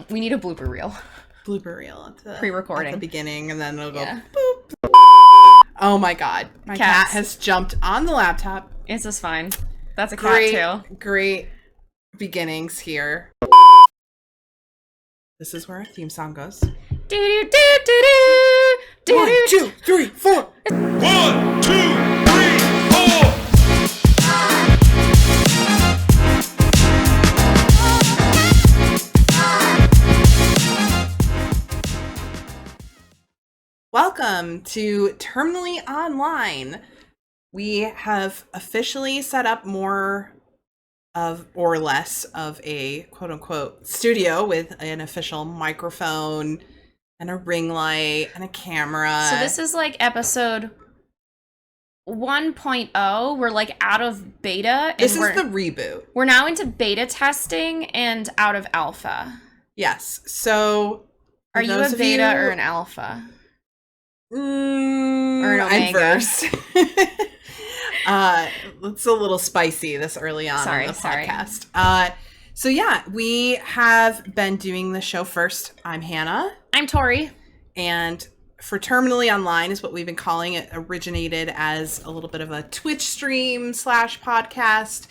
We need a blooper reel. Blooper reel at the pre-recording at the beginning, and then it'll go Yeah. boop. Oh my god, my cat has jumped on the laptop. It's just fine. That's a cat too. Great beginnings here. This is where our theme song goes. Do do do do do. 1, 2, 3, 4. 1, 2, 3, 4. Welcome to Terminally Online. We have officially set up more of or less of a quote-unquote studio with an official microphone and a ring light and a camera. So this is like episode 1.0. We're like out of beta. And this is the reboot. We're now into beta testing and out of alpha. Yes. So are you a beta or an alpha? Or an omega? I'm first. It's a little spicy this early on in the podcast. So yeah, we have been doing the show first. I'm Hannah. I'm Tori. And for Terminally Online is what we've been calling it. Originated as a little bit of a Twitch stream / podcast.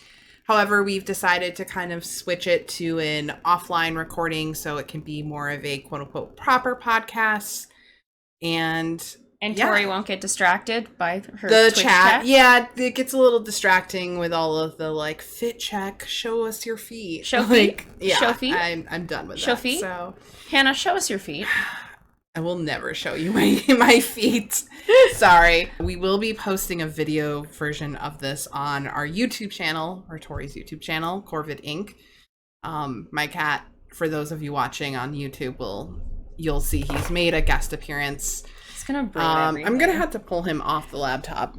However, we've decided to kind of switch it to an offline recording so it can be more of a quote unquote proper podcast. And Tori won't get distracted by her the Twitch chat. Yeah, it gets a little distracting with all of the like fit check, show us your feet. Show feet? Yeah, show feet? I'm done with that. Show feet? So Hannah, show us your feet. I will never show you my feet. Sorry. We will be posting a video version of this on our YouTube channel, or Tori's YouTube channel, Corvid Inc. My cat, for those of you watching on YouTube, you'll see he's made a guest appearance. It's gonna break everything. I'm gonna have to pull him off the laptop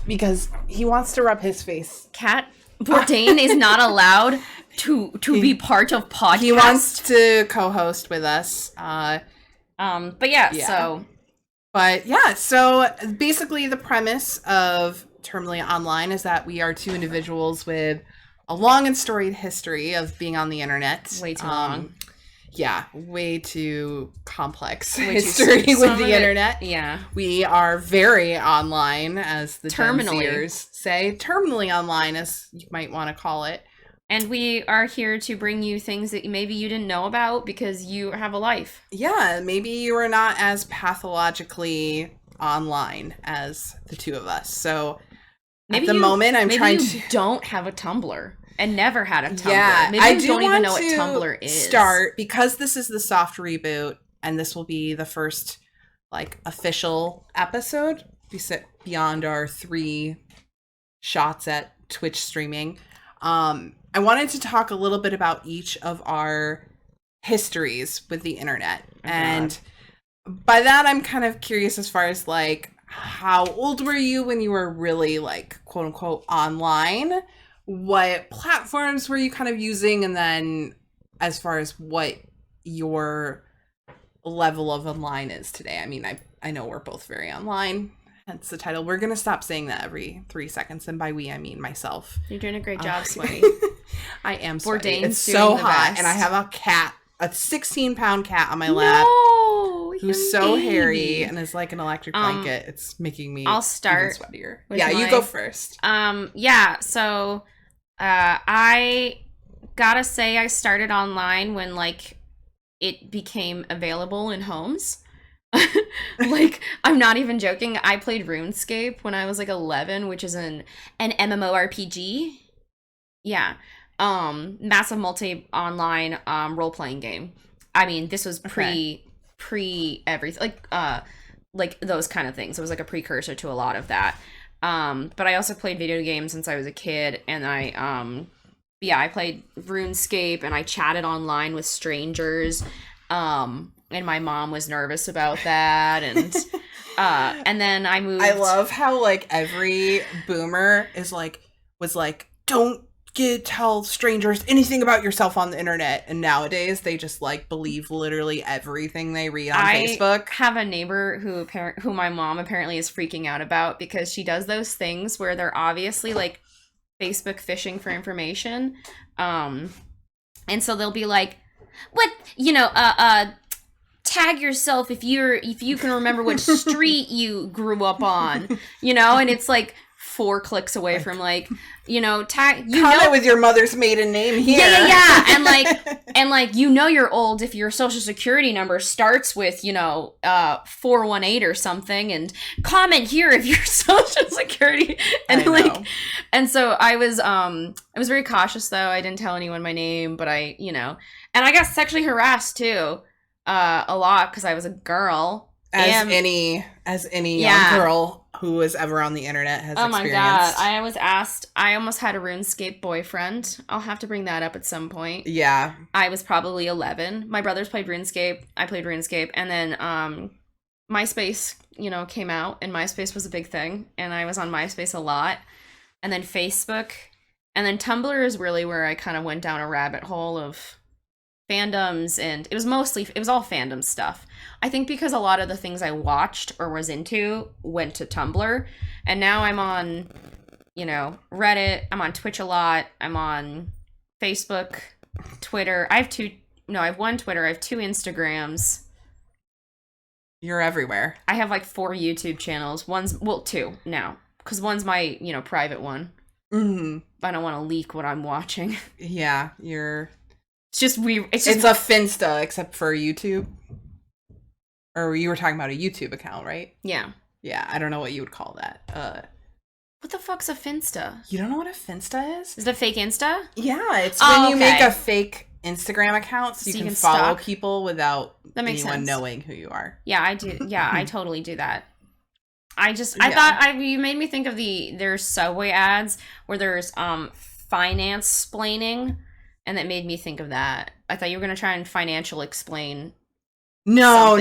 because he wants to rub his face. Cat Bourdain is not allowed to be part of podcast. He wants to co-host with us. So basically the premise of Terminally Online is that we are two individuals with a long and storied history of being on the internet. Way too long. Yeah, way too complex history with the internet. Yeah. We are very online, as the Terminally. Gen Zers say. Terminally online, as you might want to call it. And we are here to bring you things that maybe you didn't know about because you have a life. Yeah, maybe you are not as pathologically online as the two of us. So maybe at the moment, I'm trying to... Maybe you don't have a Tumblr and never had a Tumblr. Yeah, maybe you don't even know what Tumblr is. Start, because this is the soft reboot, and this will be the first like official episode beyond our 3 shots at Twitch streaming. I wanted to talk a little bit about each of our histories with the internet. And by that, I'm kind of curious as far as like, how old were you when you were really like, quote unquote, online? What platforms were you kind of using? And then as far as what your level of online is today. I mean, I know we're both very online. Hence the title. We're going to stop saying that every 3 seconds. And by we, I mean myself. You're doing a great job, Sweaty. I am sweaty. Bourdain's It's so hot. best. And I have a 16-pound cat on my lap. Who's so hairy and is like an electric blanket. It's making me I'll start even sweatier. with You go first. So I gotta say I started online when like it became available in homes. Like, I'm not even joking. I played RuneScape when I was like 11, which is an MMORPG. Yeah. Massive multi-online role-playing game. I mean, this was pre everything, like those kind of things. It was like a precursor to a lot of that. But I also played video games since I was a kid, and I played RuneScape, and I chatted online with strangers. And my mom was nervous about that, and then I moved. I love how like every boomer was like, don't tell strangers anything about yourself on the internet, and nowadays they just like believe literally everything they read on Facebook. I have a neighbor who my mom apparently is freaking out about because she does those things where they're obviously like Facebook fishing for information, and so they'll be like, what, tag yourself if you can remember which street you grew up on, and it's like 4 clicks away from tag comment with your mother's maiden name here. Yeah. and you're old if your social security number starts with 418 or something, and comment here if your social security and so I was very cautious though. I didn't tell anyone my name, but and I got sexually harassed too. A lot because I was a girl. As any young girl who was ever on the internet has experienced. Oh my god, I was asked, I almost had a RuneScape boyfriend. I'll have to bring that up at some point. Yeah. I was probably 11. My brothers played RuneScape. I played RuneScape. And then MySpace, came out, and MySpace was a big thing. And I was on MySpace a lot. And then Facebook. And then Tumblr is really where I kind of went down a rabbit hole of fandoms, and it was all fandom stuff. I think because a lot of the things I watched or was into went to Tumblr, and now I'm on, Reddit, I'm on Twitch a lot, I'm on Facebook, Twitter. I have one Twitter, I have 2 Instagrams. You're everywhere. I have like 4 YouTube channels. 2 now, because one's my, private one. Mm-hmm. I don't want to leak what I'm watching. Yeah, you're... It's just weird. It's a Finsta, except for YouTube. Or you were talking about a YouTube account, right? Yeah. Yeah, I don't know what you would call that. What the fuck's a Finsta? You don't know what a Finsta is? Is it a fake Insta? Yeah, it's when you make a fake Instagram account so you can follow people without anyone knowing who you are. Yeah, I do. Yeah, I totally do that. I thought you made me think of there's Subway ads where there's finance splaining. And that made me think of that. I thought you were going to try and financial explain. No.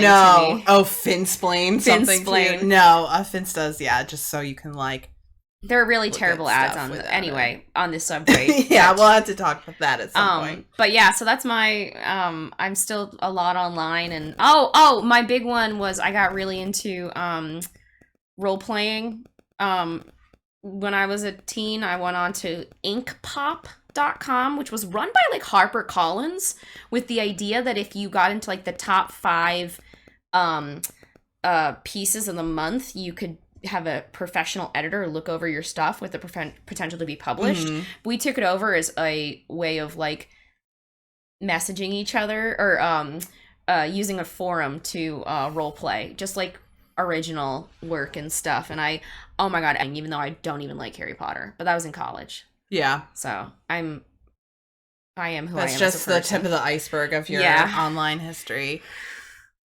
Oh, Finsplain something to you. No, Finsta's, just so you can there are really terrible ads on this subject. Yeah, we'll have to talk about that at some point. But yeah, so that's my, I'm still a lot online. And my big one was I got really into role-playing. When I was a teen, I went on to inkpop.com, which was run by HarperCollins, with the idea that if you got into the top 5 pieces of the month, you could have a professional editor look over your stuff with the potential to be published. Mm-hmm. We took it over as a way of messaging each other or using a forum to role play, just original work and stuff. And oh my god, even though I don't even like Harry Potter, but that was in college. Yeah. So I am who I am. That's just the tip of the iceberg of your online history.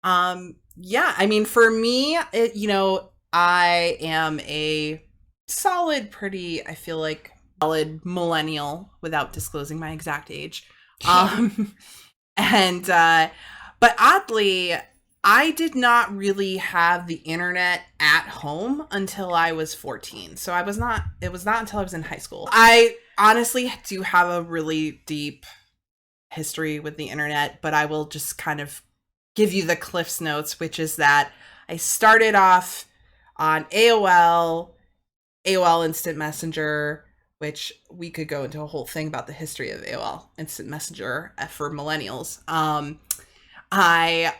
Yeah, I mean, for me, I am a solid millennial without disclosing my exact age. But oddly, I did not really have the internet at home until I was 14. So it was not until I was in high school. I honestly do have a really deep history with the internet, but I will just kind of give you the Cliff's Notes, which is that I started off on AOL Instant Messenger, which we could go into a whole thing about the history of AOL Instant Messenger for millennials. I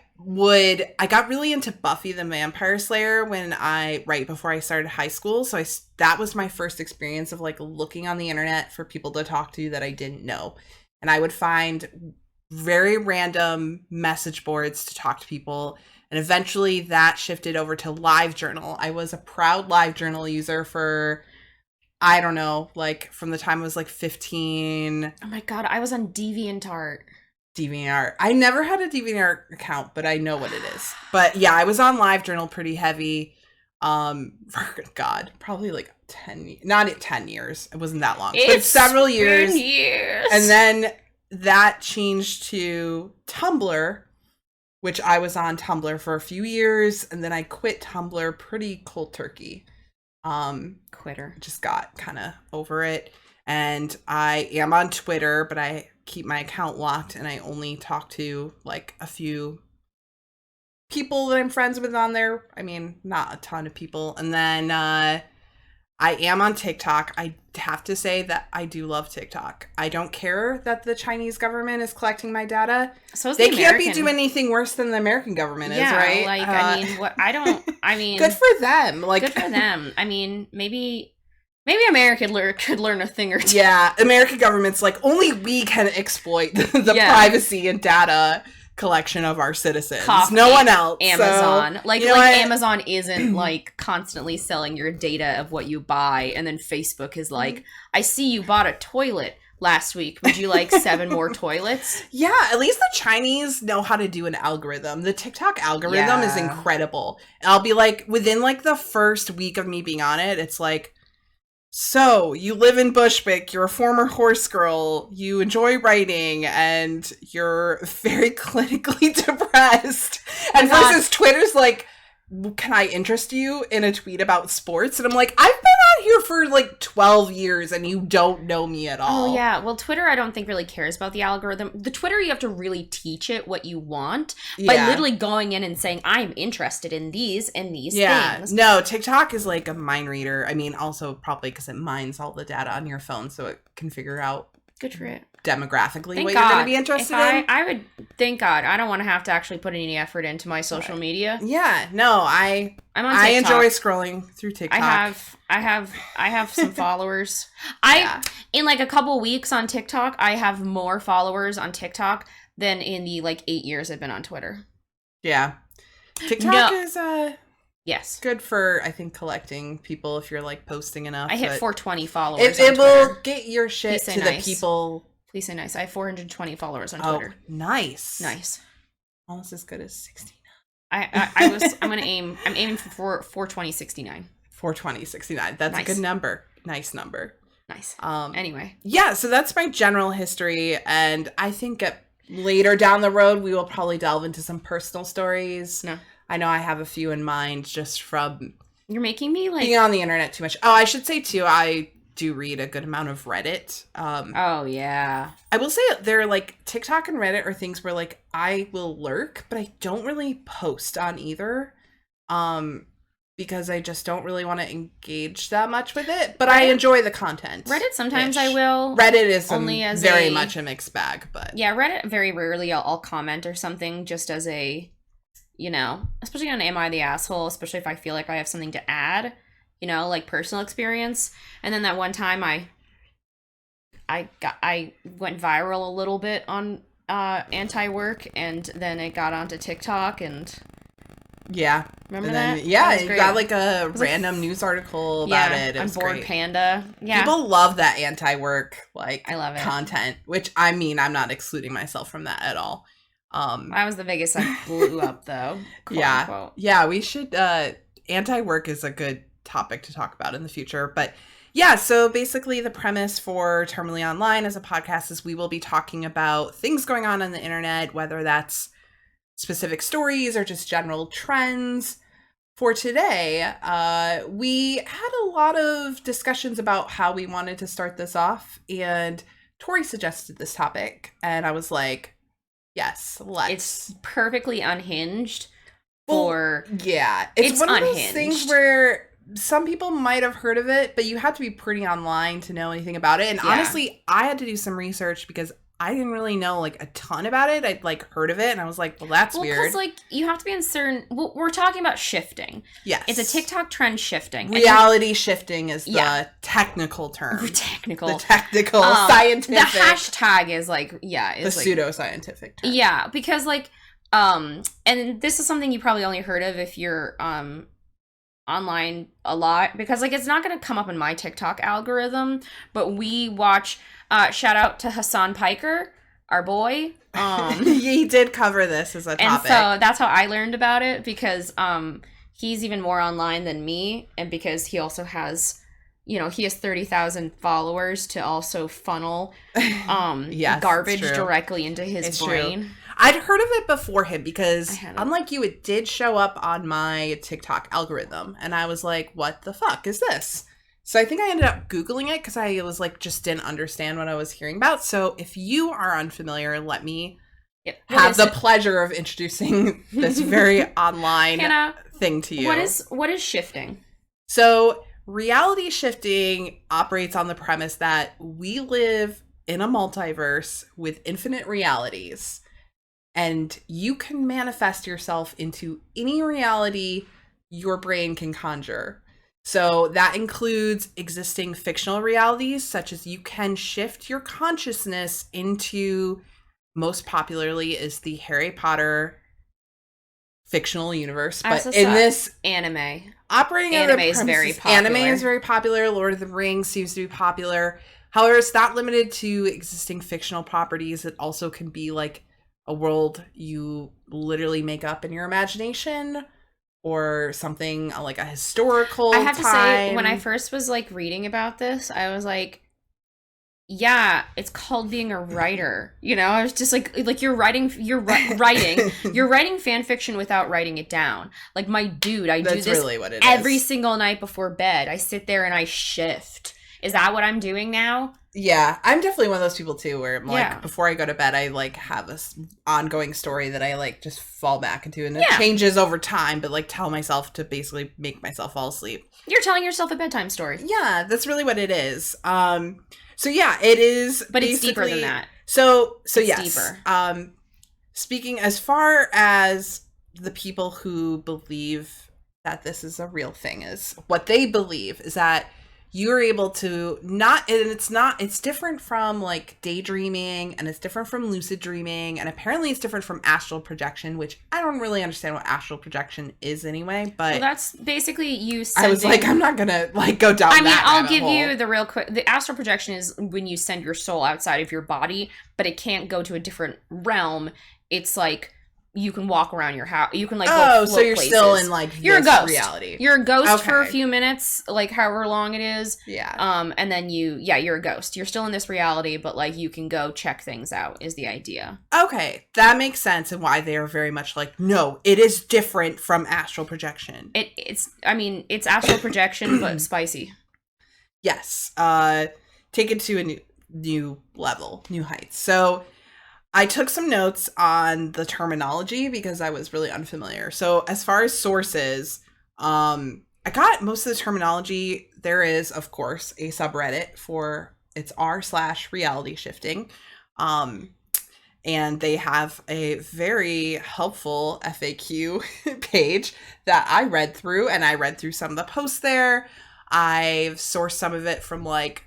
got really into Buffy the Vampire Slayer right before I started high school. So that was my first experience of looking on the internet for people to talk to that I didn't know. And I would find very random message boards to talk to people. And eventually that shifted over to LiveJournal. I was a proud LiveJournal user for, I don't know, from the time I was 15. Oh my god, I was on DeviantArt. I never had a DeviantArt account, but I know what it is. But yeah, I was on LiveJournal pretty heavy. For God, probably 10, not 10 years. It wasn't that long, but several years. And then that changed to Tumblr, which I was on Tumblr for a few years, and then I quit Tumblr pretty cold turkey. Quitter. Just got kind of over it. And I am on Twitter, but I keep my account locked, and I only talk to a few people that I'm friends with on there. I mean, not a ton of people. And then I am on TikTok. I have to say that I do love TikTok. I don't care that the Chinese government is collecting my data. So is They the can't be American. doing anything worse than the American government is, Yeah, right? like, I mean, what I don't. I mean, good for them. Like, good for them. I mean, maybe America could learn a thing or two. yeah, American government's like, only we can exploit the Yeah. privacy and data collection of our citizens. Cough, no one else. Amazon. So, like you know what? Amazon isn't like constantly selling your data of what you buy, and then Facebook is like, I see you bought a toilet last week. Would you like 7 more toilets? Yeah, at least the Chinese know how to do an algorithm. The TikTok algorithm is Yeah. incredible. And I'll be like, within like the first week of me being on it, it's like, so you live in Bushwick, you're a former horse girl, you enjoy writing, and you're very clinically depressed. And my God. versus Twitter's like, can I interest you in a tweet about sports? And I'm like, I've been on here for like 12 years and you don't know me at all. Oh yeah. Well, Twitter I don't think really cares about the algorithm. The Twitter you have to really teach it what you want by Yeah. literally going in and saying, I'm interested in these and these Yeah, things. no, TikTok is like a mind reader. I mean, also probably because it mines all the data on your phone so it can figure out Good for it. demographically Thank what God. you're going to be interested in. I would thank God. I don't want to have to actually put any effort into my social media. Yeah, no, I'm on TikTok. I enjoy scrolling through TikTok. I have some followers. Yeah. In like a couple weeks on TikTok, I have more followers on TikTok than in the like 8 years I've been on Twitter. Yeah. TikTok is Yes. good for, I think, collecting people if you're like posting enough. I hit but 420 followers It on will Twitter. get your shit Please say to nice. the people. Please say nice. I have 420 followers on Oh, Twitter. nice. Nice. Almost as good as 69. I'm aiming for 42069. 42069. That's Nice. a good number. Nice number. Nice. Um, Anyway. Yeah, so that's my general history, and I think later down the road we will probably delve into some personal stories. No. I know I have a few in mind just from You're making me like being on the internet too much. Oh, I should say too, I do read a good amount of Reddit. Oh yeah. I will say they're like TikTok and Reddit are things where like I will lurk, but I don't really post on either. Because I just don't really want to engage that much with it, but I enjoy the content. Reddit sometimes I will. Reddit is only as very a- much a mixed bag, but Yeah, Reddit very rarely I'll comment or something just as a, especially on Am I the Asshole, especially if I feel like I have something to add, like personal experience. And then that one time I went viral a little bit on anti-work, and then it got onto TikTok, and yeah. remember And then, that? yeah, That was you great. got like a was like- random news article about it. It on was Board great. Panda. Yeah. People love that anti-work I love it. content, which I mean, I'm not excluding myself from that at all. That was the biggest I blew up though. Quote, Yeah. unquote. Yeah, we should anti-work is a good topic to talk about in the future, but yeah, so basically the premise for Terminally Online as a podcast is we will be talking about things going on the internet, whether that's specific stories or just general trends. For today, we had a lot of discussions about how we wanted to start this off, and Tori suggested this topic, and I was like, yes, let's. It's perfectly unhinged Well, for yeah, it's one of those unhinged. things where some people might have heard of it, but you have to be pretty online to know anything about it. And Yeah. honestly, I had to do some research because I didn't really know like a ton about it. I'd like heard of it, and I was like, well, that's weird. because like you have to be in certain. Well, we're talking about shifting. Yes, It's a TikTok trend shifting. And reality shifting is Yeah. the technical term. technical. The technical, The scientific, hashtag is like the is like pseudoscientific term. yeah, because like and this is something you probably only heard of if you're online a lot, because like it's not going to come up in my TikTok algorithm, but we watch shout out to Hasan Piker, our boy. He did cover this as a And topic. so that's how I learned about it, because he's even more online than me, and because he also has he has 30,000 followers to also funnel Yes, it's garbage true. directly into his It's true. brain. I'd heard of it before him because, I hadn't. unlike you, it did show up on my TikTok algorithm. And I was like, what the fuck is this? So I think I ended up Googling it because I was like, just didn't understand what I was hearing about. So if you are unfamiliar, let me Yep. have the pleasure of introducing this very online Hannah, thing to you. what is shifting? So reality shifting operates on the premise that we live in a multiverse with infinite realities, and you can manifest yourself into any reality your brain can conjure. So that includes existing fictional realities, such as you can shift your consciousness into, most popularly, is the Harry Potter fictional universe. But in this anime, operating anime is very popular. Anime is very popular. Lord of the Rings seems to be popular. However, it's not limited to existing fictional properties. It also can be like a world you literally make up in your imagination, or something like a historical I have time. to say, when I first was like reading about this, I was like, yeah, it's called being a writer. You know, I was just like you're writing fan fiction without writing it down. Like, my dude, I do this really what it every is. single night before bed. I sit there and I shift. Is that what I'm doing now? Yeah, I'm definitely one of those people too, where I'm like, before I go to bed, I like have this ongoing story that I like just fall back into, and it changes over time, but like tell myself to basically make myself fall asleep. You're telling yourself a bedtime story. Yeah, that's really what it is. So yeah, it is, but it's deeper than that. So it's yes, deeper. Speaking as far as the people who believe that this is a real thing, is what they believe is that you're able to it's different from like daydreaming, and it's different from lucid dreaming, and apparently it's different from astral projection, which I don't really understand what astral projection is anyway, but that's basically you sending... I was like, I'm not gonna like go down I'll give you the real quick. The astral projection is when you send your soul outside of your body, but it can't go to a different realm. It's like you can walk around your house. You can like go so you're places. Still in like you're a ghost. Reality. You're a ghost for a few minutes, like however long it is. Yeah. And then you're a ghost. You're still in this reality, but like you can go check things out is the idea. Okay, that makes sense, and why they are very much like, no, it is different from astral projection. It's astral projection, but spicy. Yes. Take it to a new level, new heights. So I took some notes on the terminology because I was really unfamiliar. So as far as sources, I got most of the terminology. There is, of course, a subreddit for it's r/reality shifting. And they have a very helpful FAQ page that I read through, and I read through some of the posts there. I've sourced some of it from like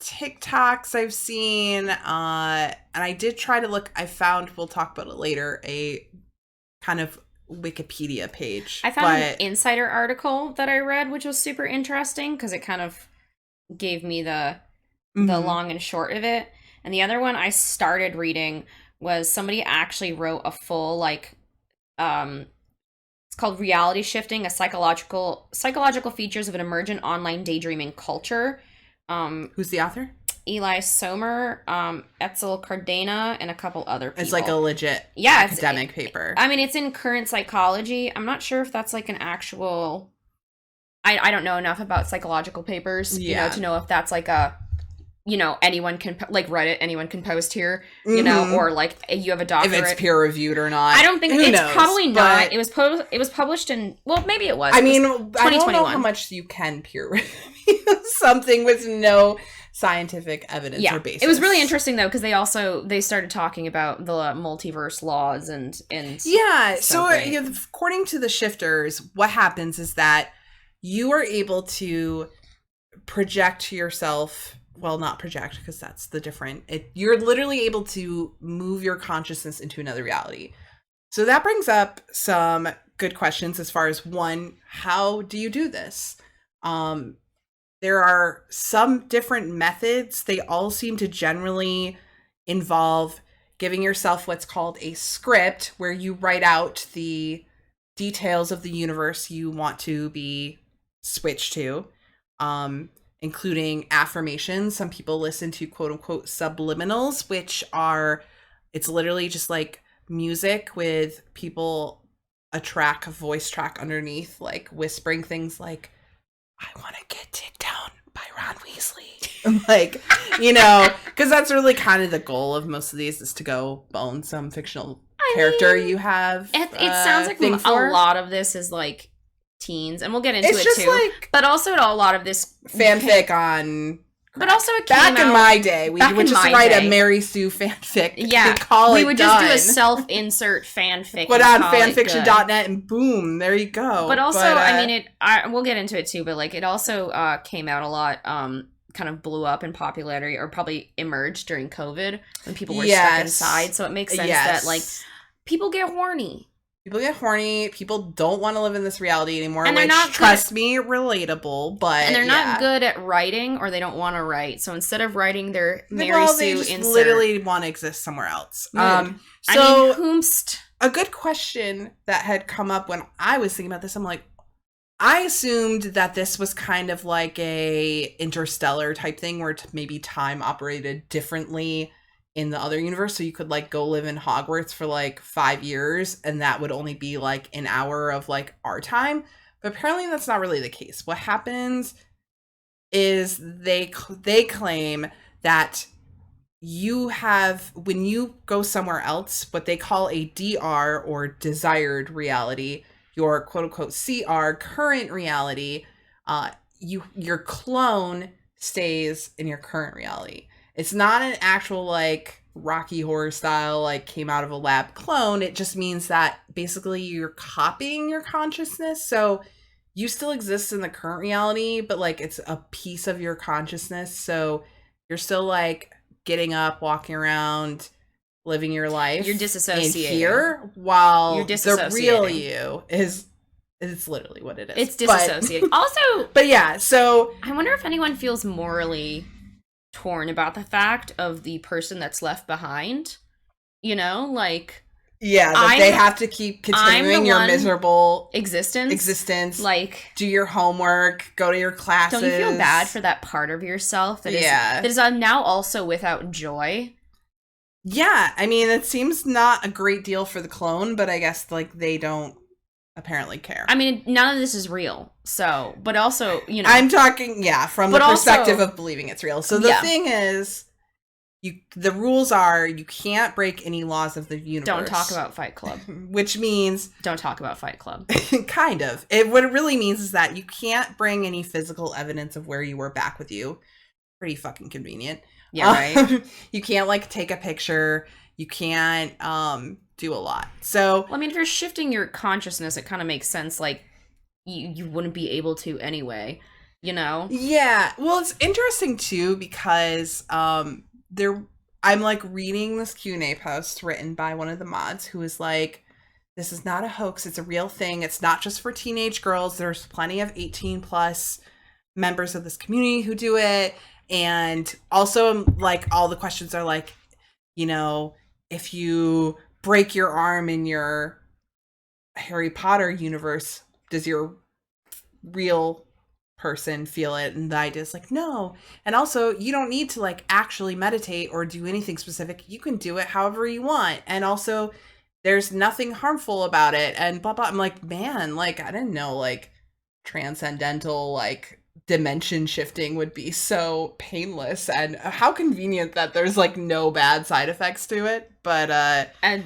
TikToks I've seen, and I did try to look. I found, we'll talk about it later, a kind of Wikipedia page. I found an insider article that I read, which was super interesting because it kind of gave me the long and short of it. And the other one I started reading was somebody actually wrote a full like it's called Reality Shifting, a psychological features of an emergent online daydreaming culture. Who's the author? Eli Sommer, Etzel Cardena, and a couple other people. It's like a legit academic paper. I mean, it's in Current Psychology. I'm not sure if that's like an actual... I don't know enough about psychological papers, to know if that's like a... anyone can... Like Reddit, anyone can post here, or like you have a doctorate. If it's peer-reviewed or not. I don't think... It's probably not. It was published in... Well, maybe it was. I mean, I don't know how much you can peer-review something with no scientific evidence or basis. It was really interesting though, because they started talking about the multiverse laws and so according to the shifters, what happens is that you are able to project yourself, well, not project because that's the different, you're literally able to move your consciousness into another reality. So that brings up some good questions as far as, one, how do you do this? There are some different methods. They all seem to generally involve giving yourself what's called a script, where you write out the details of the universe you want to be switched to, including affirmations. Some people listen to quote unquote subliminals, which are, it's literally just like music with people, a voice track underneath, like whispering things like, I want to get ticked down by Ron Weasley. Like, because that's really kind of the goal of most of these, is to go bone some fictional character you have. It sounds like a lot of this is like teens, and we'll get into It's it just too. like But also, a lot of this fanfic on. But also, it came back in out, my day, we would just write a Mary Sue fanfic. Yeah, and call we it would done. just do a self-insert fanfic. Put on fanfiction.net and boom, there you go. But also, I mean, we'll get into it too. But like, it also came out a lot. Kind of blew up in popularity, or probably emerged during COVID when people were stuck inside. So it makes sense that like people get horny. People get horny. People don't want to live in this reality anymore. And they're not trust me, relatable. But and they're not good at writing, or they don't want to write. So instead of writing their Mary Sue they just insert, literally want to exist somewhere else. So I mean, whomst. A good question that had come up when I was thinking about this, I'm like, I assumed that this was kind of like a Interstellar type thing where maybe time operated differently in the other universe, so you could like go live in Hogwarts for like 5 years and that would only be like an hour of like our time. But apparently that's not really the case. What happens is they claim that you have, when you go somewhere else, what they call a DR, or desired reality, your quote unquote CR, current reality, your clone stays in your current reality. It's not an actual like Rocky Horror style like came out of a lab clone. It just means that basically you're copying your consciousness. So you still exist in the current reality, but like it's a piece of your consciousness. So you're still like getting up, walking around, living your life. You're disassociating in here, while you're the real you is. It's literally what it is. It's disassociating. Also, but yeah, so I wonder if anyone feels morally torn about the fact of the person that's left behind. You know, like, yeah, that they have to keep continuing your miserable existence. Like, do your homework, go to your classes. Don't you feel bad for that part of yourself that is now also without joy? Yeah, I mean, it seems not a great deal for the clone, but I guess like they don't apparently care. I mean, none of this is real. So, but also, you know, I'm talking, from the perspective of believing it's real. So the thing is, the rules are you can't break any laws of the universe. Don't talk about Fight Club. Which means don't talk about Fight Club. Kind of. What it really means is that you can't bring any physical evidence of where you were back with you. Pretty fucking convenient. Yeah, right. You can't like take a picture. You can't do a lot. So well, I mean, if you're shifting your consciousness, it kind of makes sense. Like you wouldn't be able to anyway. You know? Yeah. Well, it's interesting too because I'm like reading this Q&A post written by one of the mods who is like, this is not a hoax. It's a real thing. It's not just for teenage girls. There's plenty of 18 plus members of this community who do it. And also like all the questions are like, you know, if you break your arm in your Harry Potter universe, does your real person feel it? And the idea is like, no. And also you don't need to like actually meditate or do anything specific. You can do it however you want. And also there's nothing harmful about it and blah blah. I'm like, man, like I didn't know like transcendental like dimension shifting would be so painless, and how convenient that there's like no bad side effects to it. But and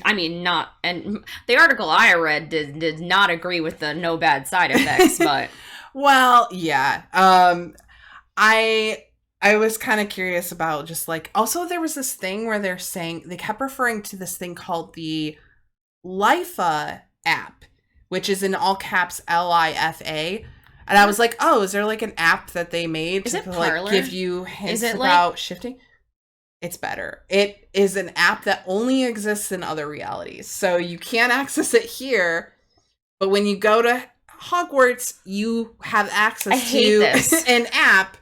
I mean, not, and the article I read did not agree with the no bad side effects, but well, yeah. I was kind of curious about just like, also there was this thing where they kept referring to this thing called the Lifa app, which is in all caps Lifa. And I was like, oh, is there like an app that they made to like give you hints about shifting? It's better. It is an app that only exists in other realities. So you can't access it here. But when you go to Hogwarts, you have access to an app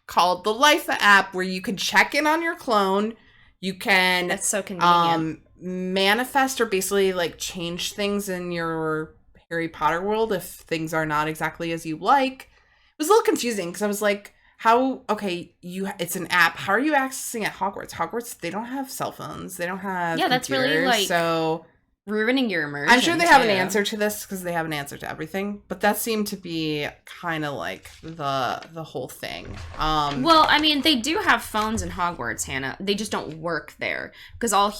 called the Lifa app where you can check in on your clone. You can That's so convenient. Manifest or basically like change things in your Harry Potter world if things are not exactly as you like. It was a little confusing because I was like, it's an app. How are you accessing at Hogwarts? Hogwarts, they don't have cell phones. They don't have that's really like so ruining your immersion. I'm sure they have an answer to this because they have an answer to everything, but that seemed to be kind of like the whole thing. Well, I mean, they do have phones in Hogwarts, Hannah. They just don't work there because all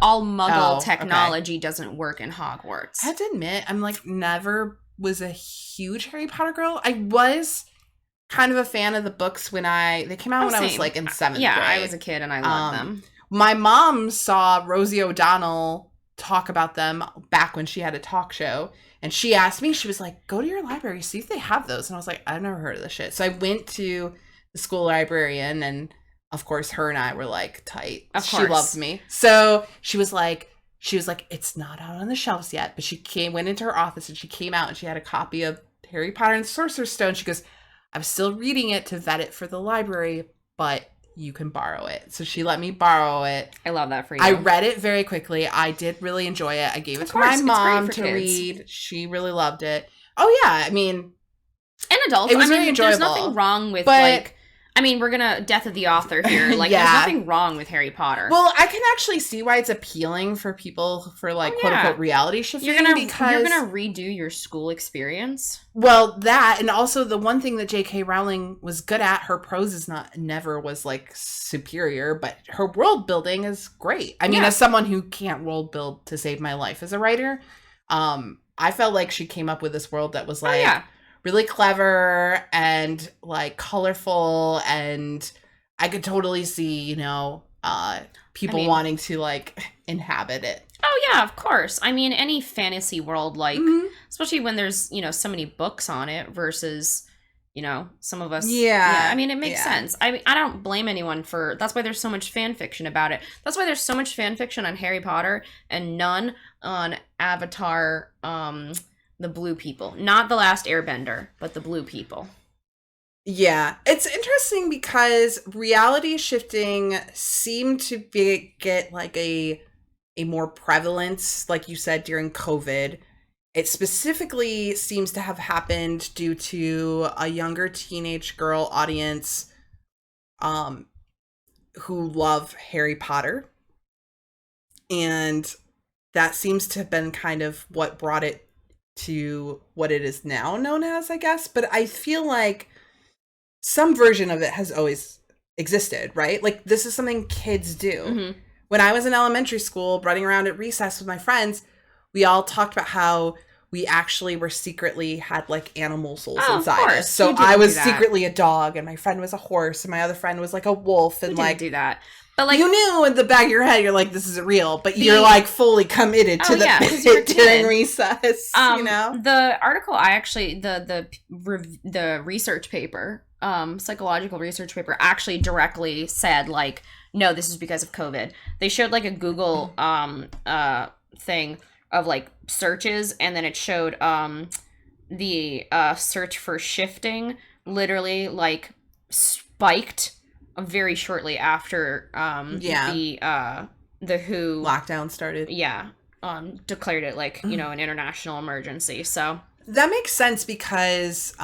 all Muggle technology doesn't work in Hogwarts. I have to admit, I'm like never was a huge Harry Potter girl. I was kind of a fan of the books when they came out when I was like in 7th grade. Yeah, I was a kid and I loved them. My mom saw Rosie O'Donnell talk about them back when she had a talk show. And she asked me, she was like, go to your library, see if they have those. And I was like, I've never heard of this shit. So I went to the school librarian, and of course her and I were like tight. Of course. She loves me. So she was like, it's not out on the shelves yet. But went into her office and she came out and she had a copy of Harry Potter and the Sorcerer's Stone. She goes, I'm still reading it to vet it for the library, but you can borrow it. So she let me borrow it. I love that for you. I read it very quickly. I did really enjoy it. I gave it to my mom to read. She really loved it. Oh yeah, I mean, and adults. It was very enjoyable. There's nothing wrong with like. I mean, we're gonna death of the author here. Like, there's nothing wrong with Harry Potter. Well, I can actually see why it's appealing for people for like quote unquote reality shifting. You're gonna redo your school experience. Well, that, and also the one thing that J.K. Rowling was good at, her prose is never was like superior, but her world building is great. I mean, as someone who can't world build to save my life as a writer, I felt like she came up with this world that was like. Really clever and like colorful, and I could totally see, people wanting to like inhabit it. Oh yeah, of course. I mean, any fantasy world, like especially when there's so many books on it versus some of us. I mean, it makes sense. I mean, I don't blame anyone for. That's why there's so much fan fiction about it. That's why there's so much fan fiction on Harry Potter and none on Avatar. The blue people. Not the last airbender, but the blue people. Yeah. It's interesting because reality shifting seemed to get like a more prevalence, like you said, during COVID. It specifically seems to have happened due to a younger teenage girl audience who love Harry Potter. And that seems to have been kind of what brought it to what it is now known as, I guess. But I feel like some version of it has always existed, right? Like, this is something kids do. Mm-hmm. When I was in elementary school, running around at recess with my friends, we all talked about how we actually were secretly had like animal souls inside us. So I was secretly a dog, and my friend was a horse, and my other friend was like a wolf, and like do that. But like, you knew in the back of your head, you're like, this isn't real, but you're like fully committed to the during recess. The article I actually the research paper, psychological research paper, actually directly said like, no, this is because of COVID. They showed like a Google thing of like searches, and then it showed the search for shifting literally like spiked very shortly after the WHO lockdown started. Declared it like an international emergency. So that makes sense because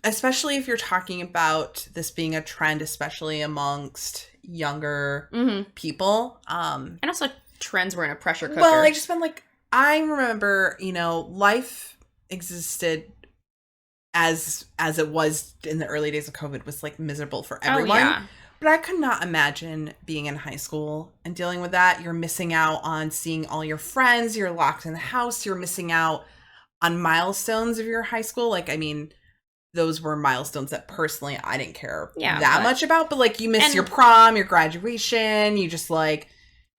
especially if you're talking about this being a trend, especially amongst younger people, and also trends were in a pressure cooker. Well, I just been like, I remember life existed as it was in the early days of COVID was like miserable for everyone. But I could not imagine being in high school and dealing with that. You're missing out on seeing all your friends. You're locked in the house. You're missing out on milestones of your high school. Like, I mean, those were milestones that personally I didn't care that much about. But like, you miss your prom, your graduation. You just like,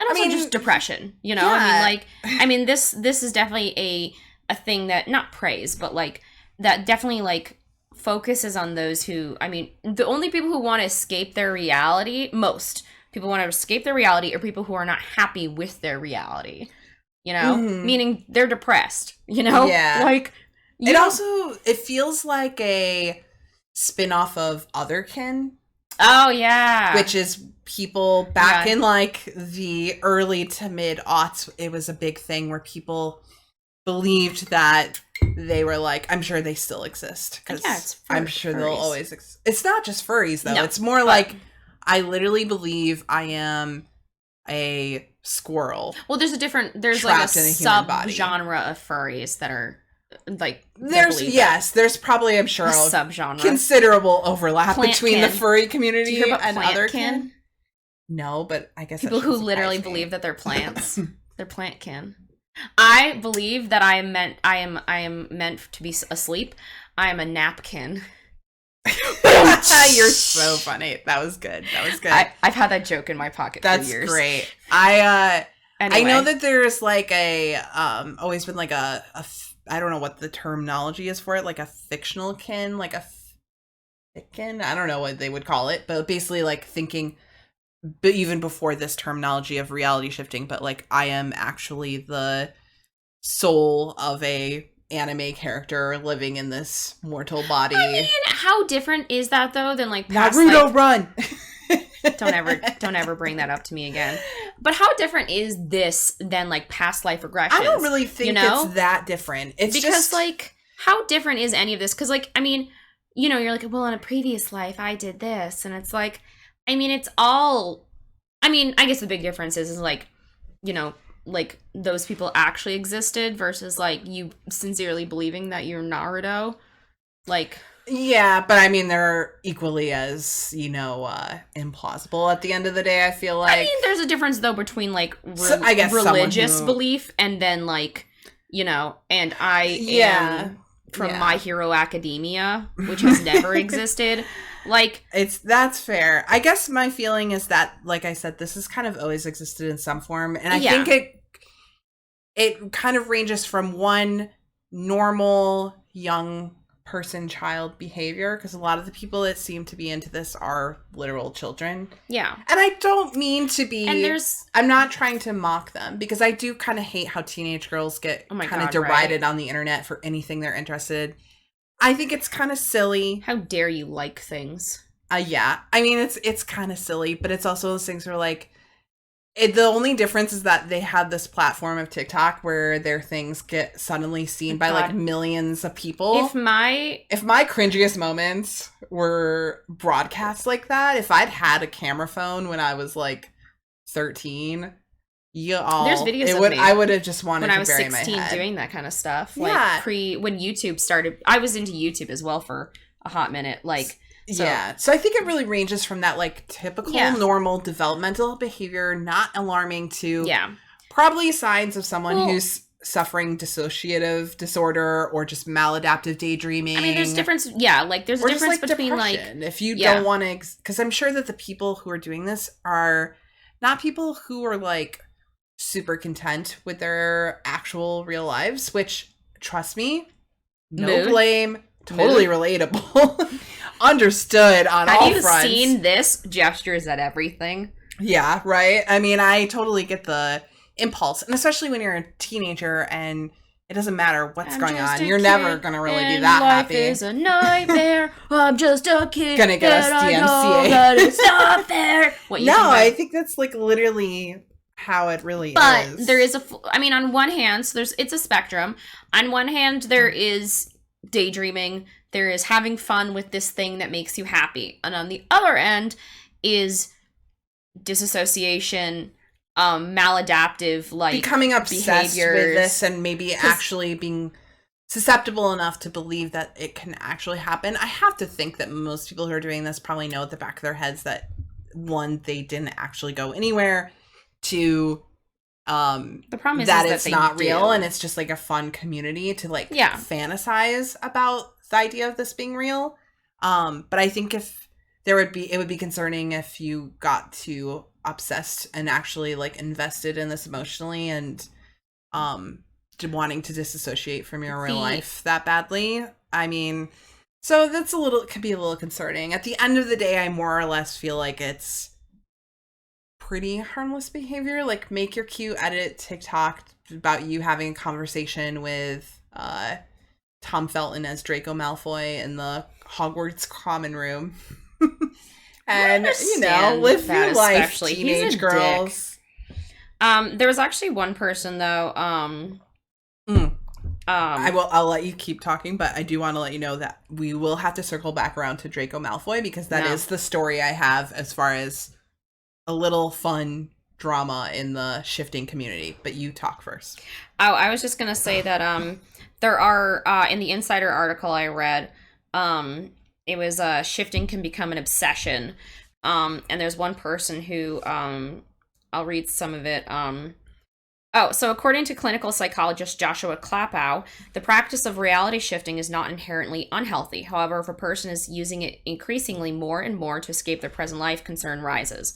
and also just depression. I mean, this is definitely a thing that not praise, but like that definitely like focuses on those who, I mean, the only people who want to escape their reality, most people want to escape their reality, are people who are not happy with their reality, meaning they're depressed, like it feels like a spin-off of Otherkin. Oh yeah, which is people back in like the early to mid aughts. It was a big thing where people believed that they were like, I'm sure they still exist because I'm sure they'll always exist. It's not just furries though. It's more like, I literally believe I am a squirrel. Well, there's like a sub-genre of furries that are like, there's probably, I'm sure, subgenre considerable overlap between the furry community Do you hear about and Plantkin? No, but I guess people who literally believe that they're plants. They're plantkin. I believe that I am meant to be asleep. I am a napkin. You're so funny. That was good. That was good. I've had that joke in my pocket for That's years. great. I Anyway. know that there's like a always been like I don't know what the terminology is for it, like a fictional kin, like a fiction. I don't know what they would call it, but basically like thinking, but even before this terminology of reality shifting, but like I am actually the soul of a anime character living in this mortal body. I mean, how different is that though than like past, Naruto like, run. don't ever bring that up to me again. But how different is this than like past life regressions? I don't really think it's that different. It's because just like how different is any of this? Because like I mean, you're like, well, in a previous life I did this, and it's like, I mean, it's all. I mean, I guess the big difference is like, like those people actually existed versus like you sincerely believing that you're Naruto, like. Yeah, but I mean, they're equally as, implausible at the end of the day, I feel like. I mean, there's a difference, though, between, like, I guess religious belief and then, like, and I am from My Hero Academia, which has never existed. Like... That's fair. I guess my feeling is that, like I said, this has kind of always existed in some form, and I think it kind of ranges from one normal, young child behavior, because a lot of the people that seem to be into this are literal children. Yeah. And I don't mean to be... And I'm not trying to mock them, because I do kind of hate how teenage girls get kind of derided on the internet for anything they're interested. I think it's kind of silly. How dare you like things? Yeah. I mean, it's kind of silly, but it's also those things where, like, the only difference is that they have this platform of TikTok where their things get suddenly seen by like millions of people. If my cringiest moments were broadcast like that, if I'd had a camera phone when I was like 13, there's videos of me. I would have just wanted when to I was bury 16 my head. doing that kind of stuff. Like when YouTube started, I was into YouTube as well for a hot minute. Like. So I think it really ranges from that like typical normal developmental behavior, not alarming, to probably signs of someone who's suffering dissociative disorder or just maladaptive daydreaming. I mean, there's difference. Yeah, like there's a difference between depression. Like if you don't want to, because I'm sure that the people who are doing this are not people who are like super content with their actual real lives. Which, trust me, no blame, totally relatable. Understood on all fronts. Have you seen this? Gestures at everything. Yeah, right? I mean, I totally get the impulse. And especially when you're a teenager and it doesn't matter what's going on. You're never going to really be that happy. Life is a nightmare. I'm just a kid. Gonna get us DMCA. It's not fair. I think that's like literally how it really is. But there is on one hand, so it's a spectrum. On one hand, there is daydreaming. There is having fun with this thing that makes you happy. And on the other end is disassociation, maladaptive, like becoming obsessed behaviors. With this and maybe actually being susceptible enough to believe that it can actually happen. I have to think that most people who are doing this probably know at the back of their heads that, one, they didn't actually go anywhere. Two, the problem is that is it's that not real and it's just like a fun community to like fantasize about the idea of this being real. But I think it would be concerning if you got too obsessed and actually like invested in this emotionally and wanting to disassociate from your real life that badly. I mean, so it could be a little concerning. At the end of the day, I more or less feel like it's pretty harmless behavior. Like, make your cute edit TikTok about you having a conversation with Tom Felton as Draco Malfoy in the Hogwarts common room. And, live your life, teenage girls. There was actually one person, though, I'll let you keep talking, but I do want to let you know that we will have to circle back around to Draco Malfoy, because that is the story I have as far as a little fun drama in the shifting community. But you talk first. Oh, I was just going to say that there are, in the Insider article I read, it was shifting can become an obsession. And there's one person who, I'll read some of it. Oh, so according to clinical psychologist Joshua Klapow, the practice of reality shifting is not inherently unhealthy. However, if a person is using it increasingly more and more to escape their present life, concern rises.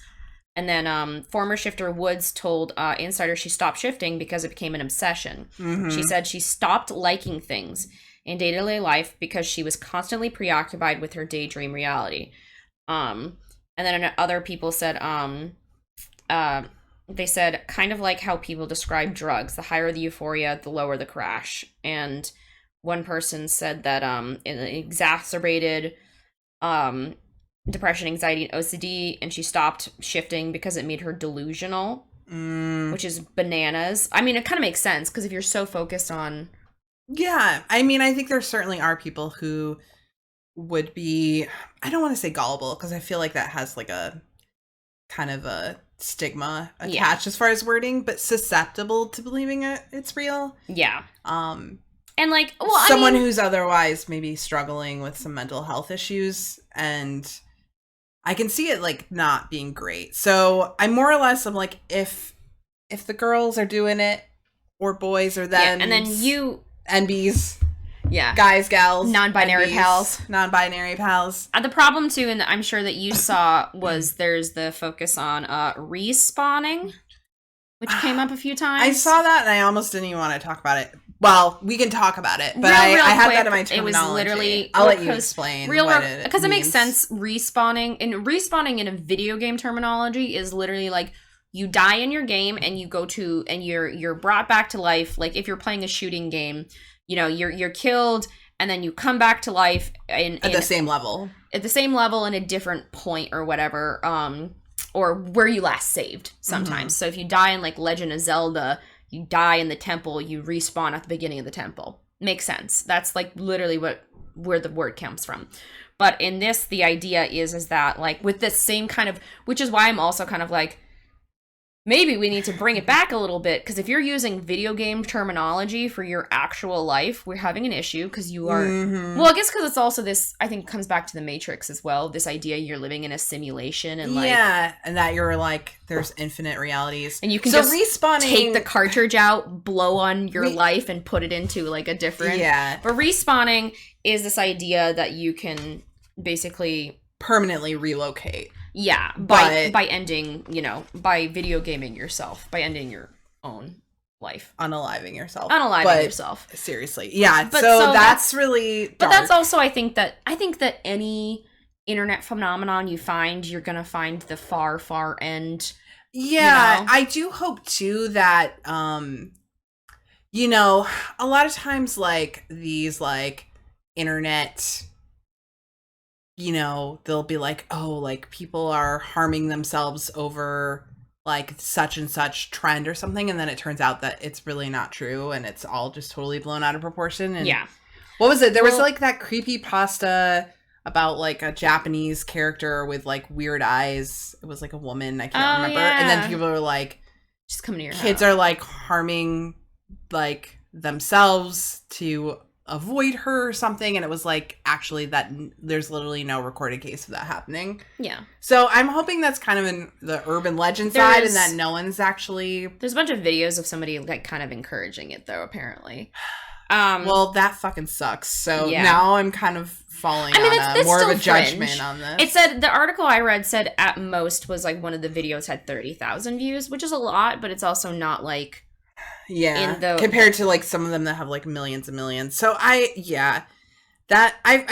And then former shifter Woods told Insider she stopped shifting because it became an obsession. She said she stopped liking things in day-to-day life because she was constantly preoccupied with her daydream reality. And then other people said, they said, kind of like how people describe drugs. The higher the euphoria, the lower the crash. And one person said that it exacerbated depression, anxiety, and OCD, and she stopped shifting because it made her delusional, which is bananas. I mean, it kind of makes sense, because if you're so focused on... Yeah, I mean, I think there certainly are people who would be, I don't want to say gullible, because I feel like that has like a kind of a stigma attached as far as wording, but susceptible to believing it's real. Yeah. And like, well, someone who's otherwise maybe struggling with some mental health issues, and I can see it like not being great. So I'm like, if the girls are doing it, or boys or them, and then you NBs, yeah, guys, gals, non-binary NBs, pals. The problem too, and I'm sure that you saw, was there's the focus on respawning, which came up a few times. I saw that and I almost didn't even want to talk about it. Well, we can talk about it, but I had that in my terminology. It was literally... I'll let you explain because it makes sense. Respawning in a video game terminology is literally like, you die in your game and you go to, and you're brought back to life. Like if you're playing a shooting game, you know, you're killed and then you come back to life at the same level. At the same level in a different point or whatever, or where you last saved sometimes. So if you die in like Legend of Zelda, you die in the temple, you respawn at the beginning of the temple. Makes sense. That's like literally where the word comes from. But in this, the idea is that like with this same kind of, which is why I'm also kind of like, maybe we need to bring it back a little bit, because if you're using video game terminology for your actual life, we're having an issue, because you are... Well, I guess because it's also this, I think, comes back to the Matrix as well, this idea you're living in a simulation, and like... Yeah, and that you're like, there's infinite realities. And you can just take the cartridge out, blow on your life, and put it into like a different... Yeah. But respawning is this idea that you can basically... permanently relocate. Yeah, by ending, you know, by video gaming yourself, by ending your own life. Unaliving yourself. Seriously. Yeah, so that's really dark. But that's also, I think that any internet phenomenon you find, you're going to find the far, far end. Yeah, you know? I do hope, too, that, you know, a lot of times, like, these, like, internet... you know, they'll be like, oh, like, people are harming themselves over, like, such and such trend or something, and then it turns out that it's really not true, and it's all just totally blown out of proportion. And yeah. What was it? There was, like, that creepypasta about, like, a Japanese character with, like, weird eyes. It was, like, a woman. I can't remember. Yeah. And then people are like... just coming to your kids house. are, like, harming, like, themselves to... avoid her or something, and it was like, actually, that there's literally no recorded case of that happening. Yeah. So I'm hoping that's kind of in the urban legend side, and that no one's actually... There's a bunch of videos of somebody like kind of encouraging it, though, apparently. Well, that fucking sucks. So now I'm kind of falling on it's more of a fringe. judgment on this. It said, the article I read said at most was like one of the videos had 30,000 views, which is a lot, but it's also not like... Yeah, compared to like some of them that have like millions and millions. So I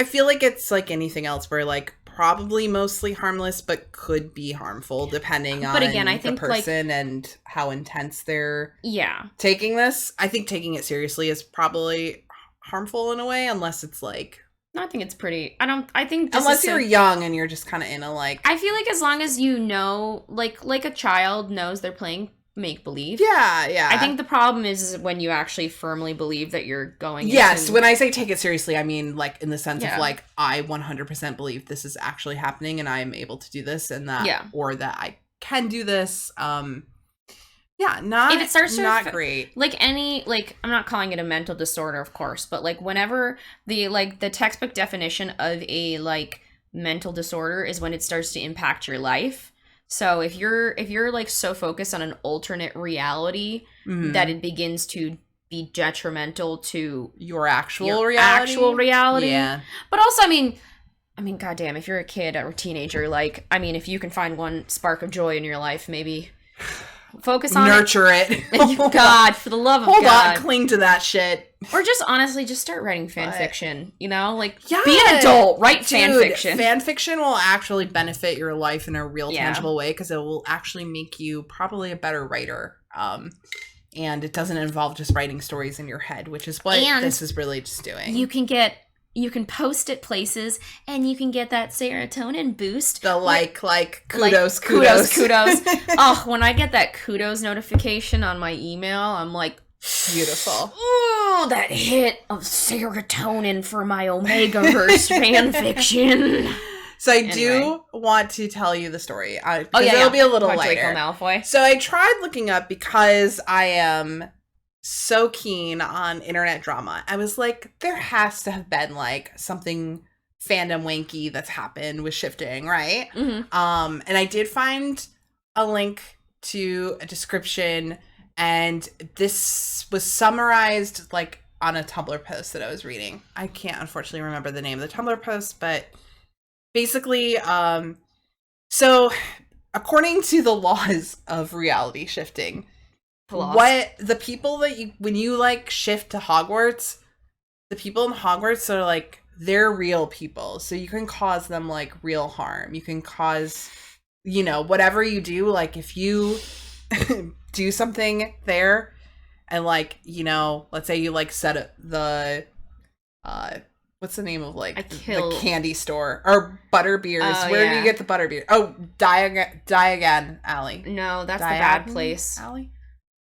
feel like it's like anything else where like probably mostly harmless, but could be harmful depending on I think, the person like, and how intense they're taking this. I think taking it seriously is probably harmful in a way, unless it's like... No, I think it's pretty... I think... Unless you're young and you're just kind of in a like... I feel like as long as you know, like a child knows they're playing make-believe. Yeah. I think the problem is when you actually firmly believe that you're going Yes, when I say take it seriously, I mean like in the sense of like, I 100% believe this is actually happening and I'm able to do this and that, or that I can do this. Not if it starts not great. Like any, like, I'm not calling it a mental disorder, of course, but like whenever the textbook definition of a like mental disorder is when it starts to impact your life. So if you're like so focused on an alternate reality that it begins to be detrimental to your actual your reality. actual reality. Yeah. But also, I mean, goddamn, if you're a kid or a teenager, like, I mean, if you can find one spark of joy in your life, maybe focus on Nurture it. God, for the love of Hold God. on, cling to that shit. Or just honestly, just start writing fan fiction, you know? Like, Yeah. be an adult, write fan Dude, fiction. Fan fiction will actually benefit your life in a real, Yeah. tangible way because it will actually make you probably a better writer. And it doesn't involve just writing stories in your head, which is what this is really just doing. You can post it places and you can get that serotonin boost. The kudos. Oh, when I get that kudos notification on my email, I'm like, beautiful. Oh, that hit of serotonin for my Omegaverse fan fiction. So I do want to tell you the story. It'll be a little lighter. Draco Malfoy. So I tried looking up because I am so keen on internet drama. I was like, there has to have been like something fandom wanky that's happened with shifting, right? Mm-hmm. And I did find a link to a description, and this was summarized like on a Tumblr post that I was reading. I can't unfortunately remember the name of the Tumblr post, but basically, so according to the laws of reality shifting, what the people that when you like shift to Hogwarts, the people in Hogwarts are like, they're real people. So you can cause them like real harm. You can cause, whatever you do, like if you do something there and like, let's say you like set up the, what's the name of like the candy store or Butterbeers? Where do you get the Butterbeer? Oh, Diagon Alley. No, that's the bad place. Alley?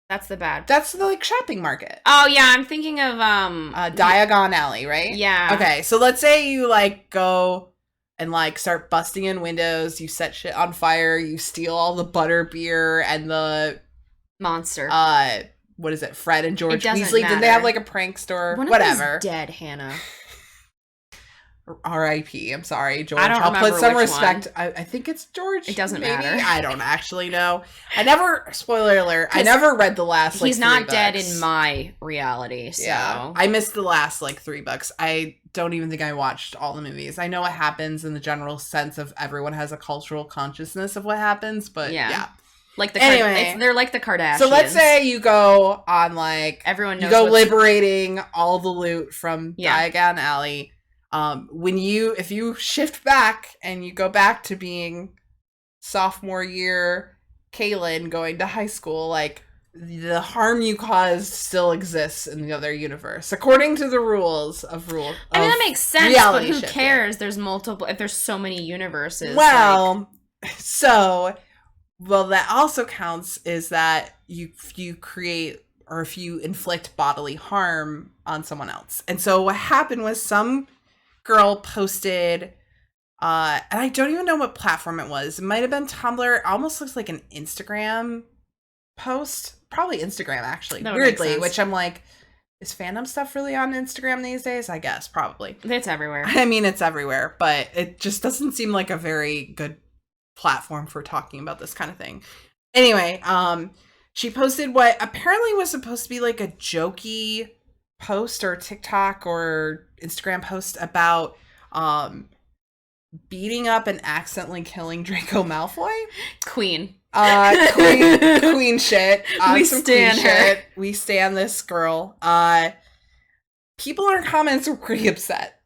That's the bad. That's the like shopping market. Oh yeah, I'm thinking of Diagon Alley, right? Yeah. Okay, so let's say you like go and like start busting in windows, you set shit on fire, you steal all the Butterbeer and the monster. What is it? Fred and George Weasley. Did they have like a prank store? Whatever. One dead, Hannah. R.I.P. I'm sorry, George. I don't I'll remember put some which respect. one. I think it's George. It doesn't maybe? matter. I don't actually know. Spoiler alert, I never read the last like he's not 3 dead books. in my reality, so. Yeah. I missed the last like 3 books. I don't even think I watched all the movies. I know what happens in the general sense of everyone has a cultural consciousness of what happens, but yeah. Like anyway, they're like the Kardashians. So let's say you go on like everyone knows you go liberating all the loot from Diagon Alley. If you shift back and you go back to being sophomore year Kaylin going to high school, like the harm you caused still exists in the other universe according to the rules. I mean, that makes sense, but who cares? There's multiple. If there's so many universes. Well, that also counts is that you create or if you inflict bodily harm on someone else. And so what happened was some girl posted, and I don't even know what platform it was. It might have been Tumblr. It almost looks like an Instagram post. Probably Instagram, actually. Weirdly, which I'm like, is fandom stuff really on Instagram these days? I guess, probably. It's everywhere. I mean, it's everywhere, but it just doesn't seem like a very good platform for talking about this kind of thing. Anyway, she posted what apparently was supposed to be like a jokey post or TikTok or Instagram post about beating up and accidentally killing Draco Malfoy. Queen shit. We stan her. We stan this girl. People in comments were pretty upset.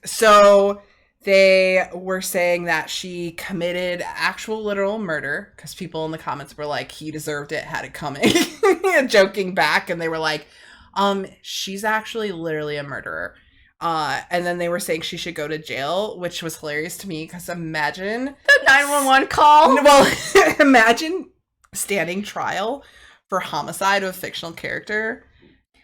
So they were saying that she committed actual literal murder because people in the comments were like, he deserved it, had it coming. Joking back, and they were like, she's actually literally a murderer. And then they were saying she should go to jail, which was hilarious to me because imagine the 911 call. Well, imagine standing trial for homicide of a fictional character.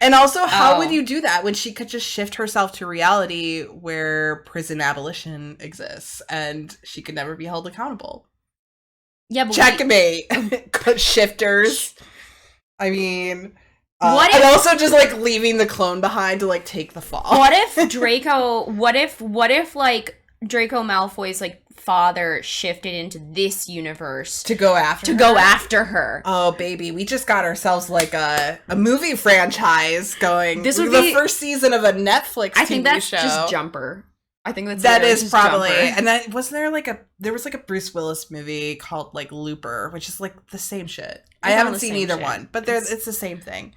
And also, how would you do that when she could just shift herself to reality where prison abolition exists and she could never be held accountable? Yeah, but checkmate. Shifters. I mean, what if, and also just like leaving the clone behind to like take the fall. What if Draco? What if like Draco Malfoy's like father shifted into this universe To go after her? go after her. Oh, baby, we just got ourselves like a movie franchise going. This would the be first season of a Netflix TV I think that's show. just Jumper. I think that's That literally is just probably, Jumper. and then wasn't there was like a Bruce Willis movie called like Looper, which is like the same shit. I all haven't the seen same either shit. one, but it's the same thing.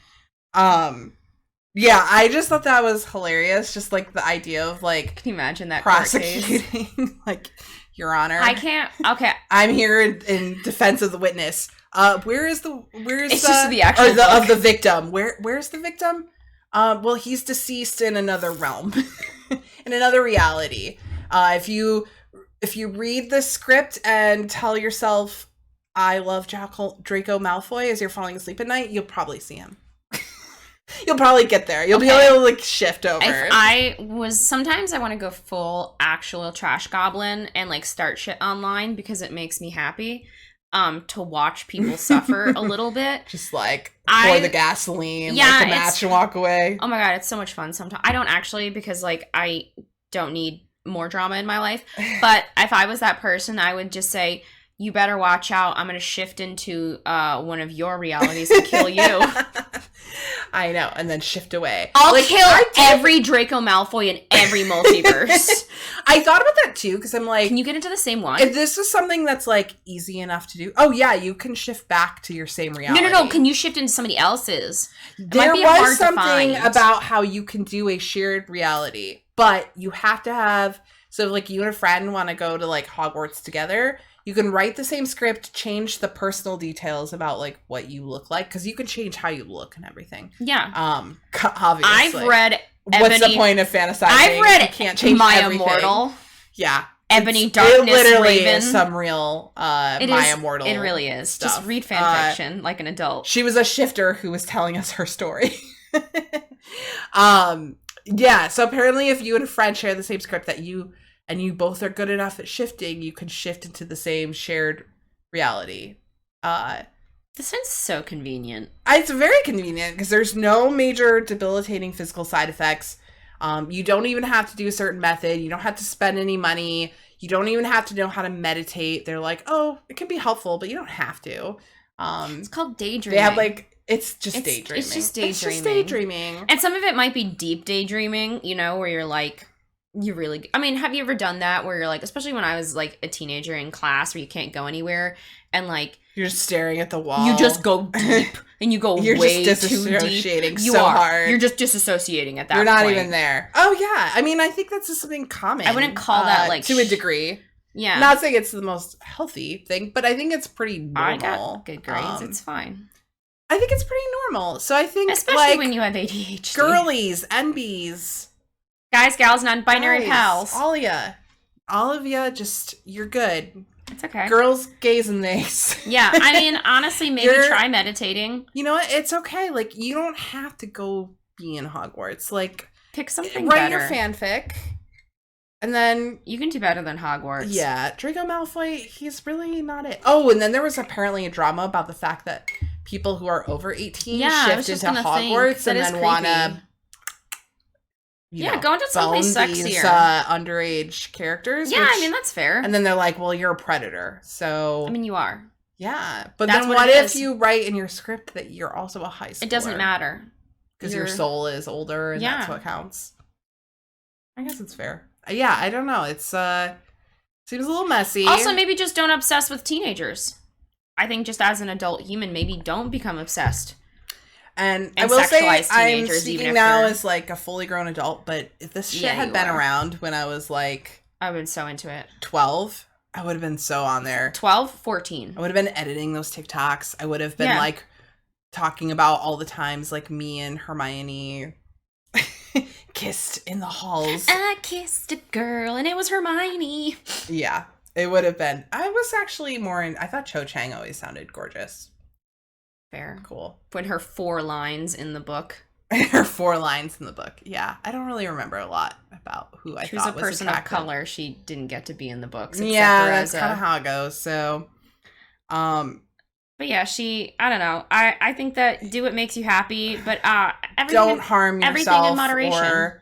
Yeah, I just thought that was hilarious. Just like the idea of like Can you imagine that court case? prosecuting, like, Your Honor. I can't. Okay, I'm here in defense of the witness. Where's it's just the actual or book. of the victim? Where's the victim? Well, he's deceased in another realm, in another reality. If you read the script and tell yourself, "I love Draco Malfoy" as you're falling asleep at night, you'll probably see him. You'll probably get there. You'll be able to like shift over. Sometimes I want to go full actual trash goblin and like start shit online because it makes me happy. To watch people suffer a little bit. Just like pour the gasoline, Yeah, light the match, and walk away. Oh my god, it's so much fun sometimes. I don't actually, because like I don't need more drama in my life. But if I was that person, I would just say, you better watch out. I'm going to shift into one of your realities and kill you. I know, and then shift away. I'll kill every Draco Malfoy in every multiverse. I thought about that too, because I'm like, Can you get into the same one? if this is something that's like easy enough to do, oh yeah, you can shift back to your same reality. No. Can you shift into somebody else's? There might be hard was to something find. about how you can do a shared reality, but you have to have, so if like you and a friend want to go to like Hogwarts together, you can write the same script, change the personal details about like what you look like, because you can change how you look and everything. Yeah. Obviously. I've read What's Ebony. the point of fantasizing? I've read You can't change My everything. Immortal. Yeah. Ebony It Darkness literally Raven. is some real It My is- Immortal. It really is. stuff. Just read fan fiction like an adult. She was a shifter who was telling us her story. Yeah, so apparently if you and a friend share the same script that you both are good enough at shifting, you can shift into the same shared reality. This sounds so convenient. It's very convenient because there's no major debilitating physical side effects. You don't even have to do a certain method. You don't have to spend any money. You don't even have to know how to meditate. They're like, oh, it can be helpful, but you don't have to. It's called daydreaming. They have like, it's just daydreaming. It's just daydreaming. It's just daydreaming. And some of it might be deep daydreaming, you know, where you're like, I mean, have you ever done that where you're like, especially when I was like a teenager in class where you can't go anywhere and like You're just staring at the wall. you just go deep and you go You're way just too deep. disassociating You so are. hard. You're just disassociating at that You're not point. even there. Oh yeah. I mean, I think that's just something common. I wouldn't call that like to a degree. Yeah. Not saying it's the most healthy thing, but I think it's pretty normal. I got good grades. It's fine. I think it's pretty normal. So I think Especially like when you have ADHD. girlies, NBs, Guys, gals, non-binary guys, pals. all of you, just you're good. It's okay. Girls, gays, and theys. Yeah, I mean, honestly, maybe try meditating. You know what? It's okay. Like you don't have to go be in Hogwarts. Like Pick something write better. your fanfic, and then You can do better than Hogwarts. yeah, Draco Malfoy. He's really not it. Oh, and then there was apparently a drama about the fact that people who are over 18 I was shift just into gonna think, Hogwarts that and is then want to. creepy. Go into someplace bone these, sexier. underage characters. Yeah, I mean, that's fair. and then they're like, "Well, you're a predator." So I mean, you are. yeah, but That's then what what it if is. you write in your script that you're also a high schooler? It doesn't matter. because your soul is older, and that's Yeah. what counts. I guess it's fair. Yeah, I don't know. It's seems a little messy. Also, maybe just don't obsess with teenagers. I think just as an adult human, maybe don't become obsessed. And I and will say, sexualize I'm teenagers, even speaking if now they're- as like a fully grown adult, but if this shit Yeah, had you been are. around when I was like I've been so into it. 12, I would have been so on there. 12, 14. I would have been editing those TikToks. I would have been Yeah. like talking about all the times like me and Hermione kissed in the halls. I kissed a girl and it was Hermione. Yeah, it would have been. I was actually more in. I thought Cho Chang always sounded gorgeous. Fair. Cool. When her 4 lines in the book. Her 4 lines in the book. Yeah, I don't really remember a lot about who I She was thought a person of attractive. color. She didn't get to be in the books. Except Yeah, for that's as kind of how it goes. So, But yeah, I don't know. I think that do what makes you happy, but everything don't harm everything yourself in moderation. or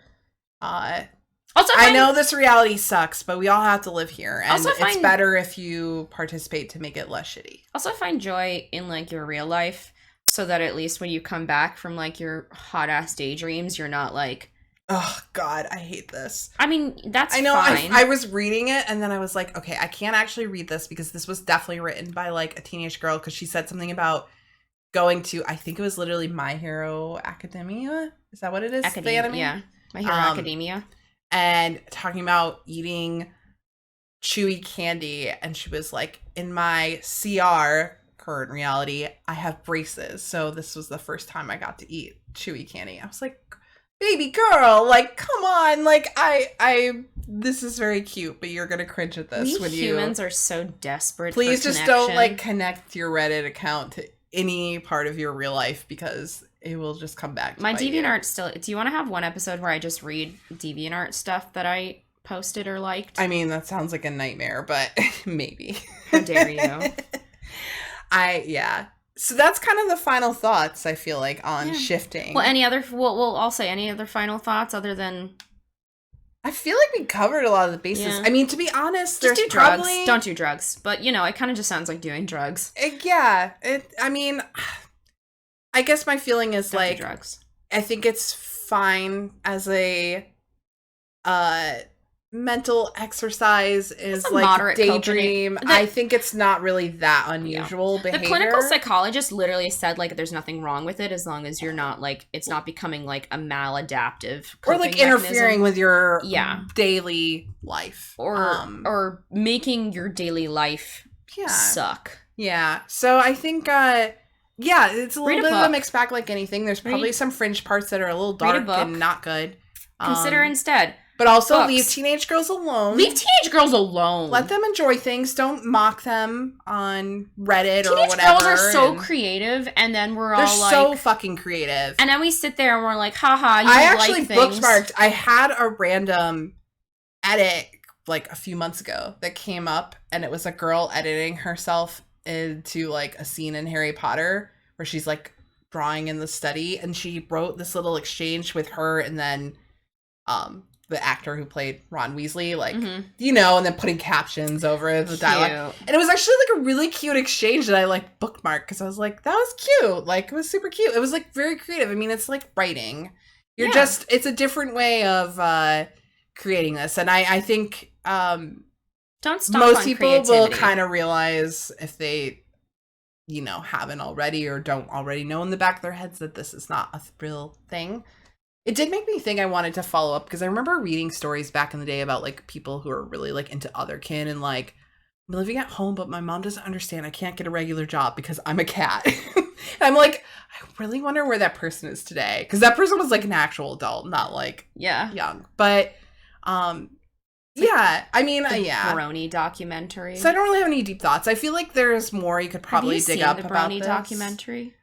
Also, I know this reality sucks, but we all have to live here, and Also it's find- better if you participate to make it less shitty. Also find joy in like your real life, so that at least when you come back from like your hot ass daydreams, you're not like, Oh God, I hate this. I mean, that's I know. fine. I was reading it, and then I was like, okay, I can't actually read this because this was definitely written by like a teenage girl because she said something about going to, I think it was literally My Hero Academia. Is that what it is? The anime? Yeah. My Hero Academia. And talking about eating chewy candy, and she was like, in my CR current reality, I have braces, so this was the first time I got to eat chewy candy. I was like, baby girl, like, come on, like, I this is very cute, but you're gonna cringe at this when humans are so desperate. Please for just don't like connect your Reddit account to any part of your real life because it will just come back to my bite you. DeviantArt still. Do you want to have one episode where I just read DeviantArt stuff that I posted or liked? I mean, that sounds like a nightmare, but maybe. How dare you? Yeah. So that's kind of the final thoughts, I feel like, on shifting. Well, I'll say any other final thoughts other than I feel like we covered a lot of the bases. Yeah. I mean, to be honest, just there's do drugs. probably... Don't do drugs. But, you know, it kind of just sounds like doing drugs. I mean, I guess my feeling is Don't do like, drugs. I think it's fine as a mental exercise is a like moderate daydream. coping. I think it's not really that unusual behavior. The clinical psychologist literally said like there's nothing wrong with it as long as you're not like it's not becoming like a maladaptive or like coping interfering mechanism. with your Yeah. daily life or making your daily life suck. Yeah. So I think it's a little bit of a mixed bag like anything. There's probably some fringe parts that are a little dark and not good. Consider instead. But also books. leave teenage girls alone. Leave teenage girls alone. Let them enjoy things. Don't mock them on Reddit or whatever. Teenage girls are so creative, and then we're all like... They're so fucking creative. And then we sit there and we're like, haha, you I like actually things. bookmarked. I had a random edit like a few months ago that came up, and it was a girl editing herself into like a scene in Harry Potter where she's like drawing in the study, and she wrote this little exchange with her and then the actor who played Ron Weasley, like, you know, and then putting captions over the dialogue. And it was actually like a really cute exchange that I like bookmarked because I was like, that was cute. Like, it was super cute. It was like very creative. I mean, it's like writing. It's a different way of creating this. And I think don't stop most on people creativity. will kind of realize if they, you know, haven't already or don't already know in the back of their heads that this is not a real thing. It did make me think I wanted to follow up because I remember reading stories back in the day about like people who are really like into otherkin and like, I'm living at home, but my mom doesn't understand. I can't get a regular job because I'm a cat. And I'm like, I really wonder where that person is today. Because that person was like an actual adult, not like young. But yeah, I mean, Brony documentary. So I don't really have any deep thoughts. I feel like there's more you could probably dig up about the Brony this. documentary?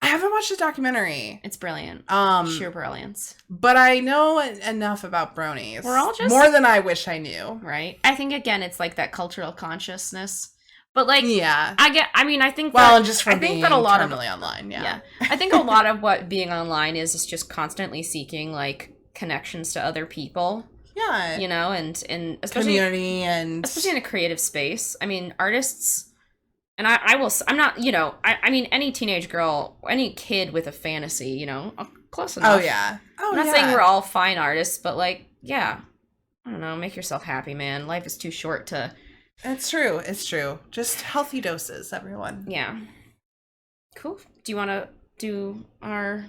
I haven't watched the documentary. It's brilliant. Sheer brilliance. But I know enough about bronies. We're all just more than I wish I knew. Right. I think again, it's like that cultural consciousness. But like, yeah, I think. Well, and just from being that a lot of online, yeah. I think a lot of what being online is just constantly seeking like connections to other people. Yeah, you know, and especially community and especially in a creative space. I mean, artists. And I'm not, you know, I mean, any teenage girl, any kid with a fantasy, you know, close enough. Oh, yeah. I'm not saying we're all fine artists, but like, yeah, I don't know, make yourself happy, man. Life is too short to... It's true. It's true. Just healthy doses, everyone. Yeah. Cool. Do you want to do our...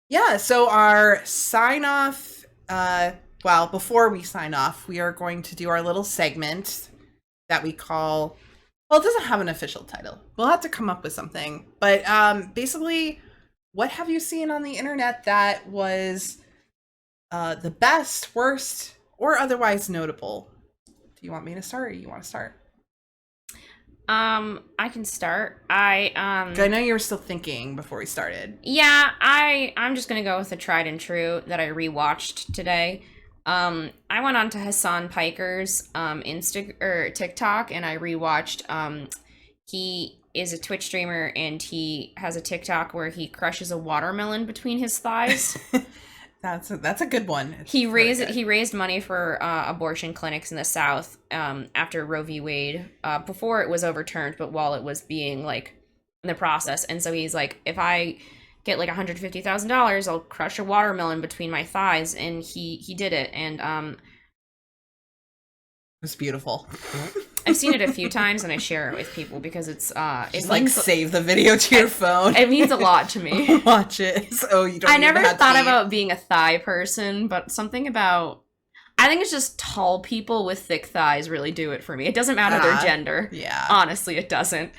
Yeah, so our sign-off, well, before we sign off, we are going to do our little segment that we call... Well, it doesn't have an official title. We'll have to come up with something. But basically, what have you seen on the internet that was the best, worst, or otherwise notable? Do you want me to start or you want to start? I can start. I know you were still thinking before we started. Yeah, I'm just gonna go with the tried and true that I rewatched today. I went on to Hasan Piker's TikTok and I rewatched. He is a Twitch streamer and he has a TikTok where he crushes a watermelon between his thighs. That's a good one. It's He very raised good. he raised money for abortion clinics in the South after Roe v. Wade, before it was overturned, but while it was being like in the process. And so he's like, if I get like $150,000, I'll crush a watermelon between my thighs, and he did it. And It's beautiful. I've seen it a few times, and I share it with people because it Just like means save the video to your phone. it means a lot to me. Watch it. So you don't. I even never have thought to about being a thigh person, but something about I think it's just tall people with thick thighs really do it for me. It doesn't matter their gender. Yeah. Honestly, it doesn't.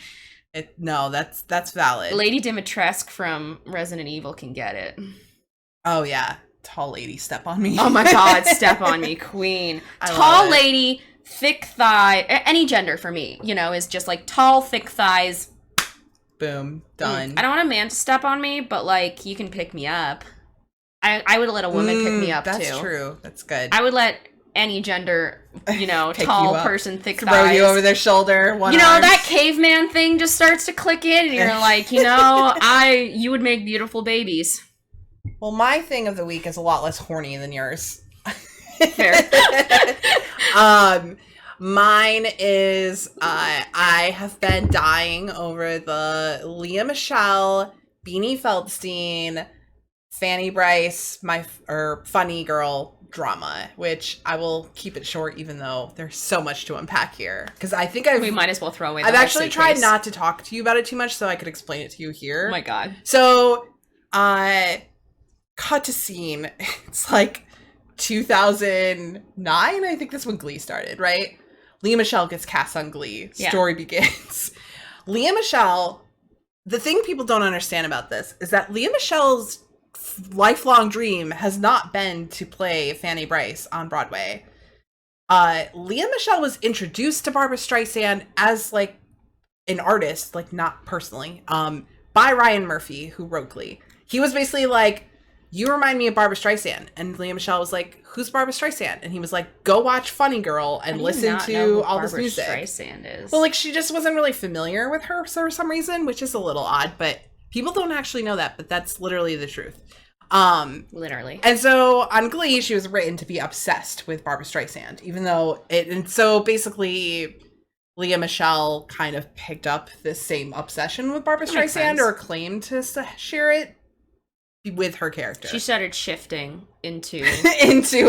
No, that's valid. Lady Dimitrescu from Resident Evil can get it. Oh yeah, tall lady, step on me. Oh my god, step on me, queen. I love Tall it. lady, thick thigh, any gender for me, is just like tall, thick thighs. Boom, done. I don't want a man to step on me, but like you can pick me up. I would let a woman pick me up too. That's true. That's good. I would let any gender, Pick you tall up. person, thick Throw thighs. you over their shoulder. One arm. That caveman thing just starts to click in, and you're like, you would make beautiful babies. Well, my thing of the week is a lot less horny than yours. Fair. Mine is I have been dying over the Lea Michele, Beanie Feldstein, Fanny Bryce, funny girl drama, which I will keep it short, even though there's so much to unpack here. Because I think We might as well throw away the I've whole actually suitcase. tried not to talk to you about it too much, so I could explain it to you here. Oh my god. So, cut to scene. It's like 2009. I think that's when Glee started, right? Lea Michele gets cast on Glee. Yeah. Story begins. Lea Michele. The thing people don't understand about this is that Lea Michele's lifelong dream has not been to play Fanny Bryce on Broadway. Lea Michele was introduced to Barbra Streisand as like an artist, like not personally, by Ryan Murphy, who wrote Glee. He was basically like, you remind me of Barbra Streisand. And Lea Michele was like, who's Barbra Streisand? And he was like, go watch Funny Girl and listen to all this music. Barbra Streisand is. Well, like, she just wasn't really familiar with her for some reason, which is a little odd, but people don't actually know that, but that's literally the truth. Literally. And so on Glee, she was written to be obsessed with Barbra Streisand, even though and so basically Lea Michele kind of picked up this same obsession with Barbra That makes Streisand, sense. or claimed to share it with her character. She started shifting into into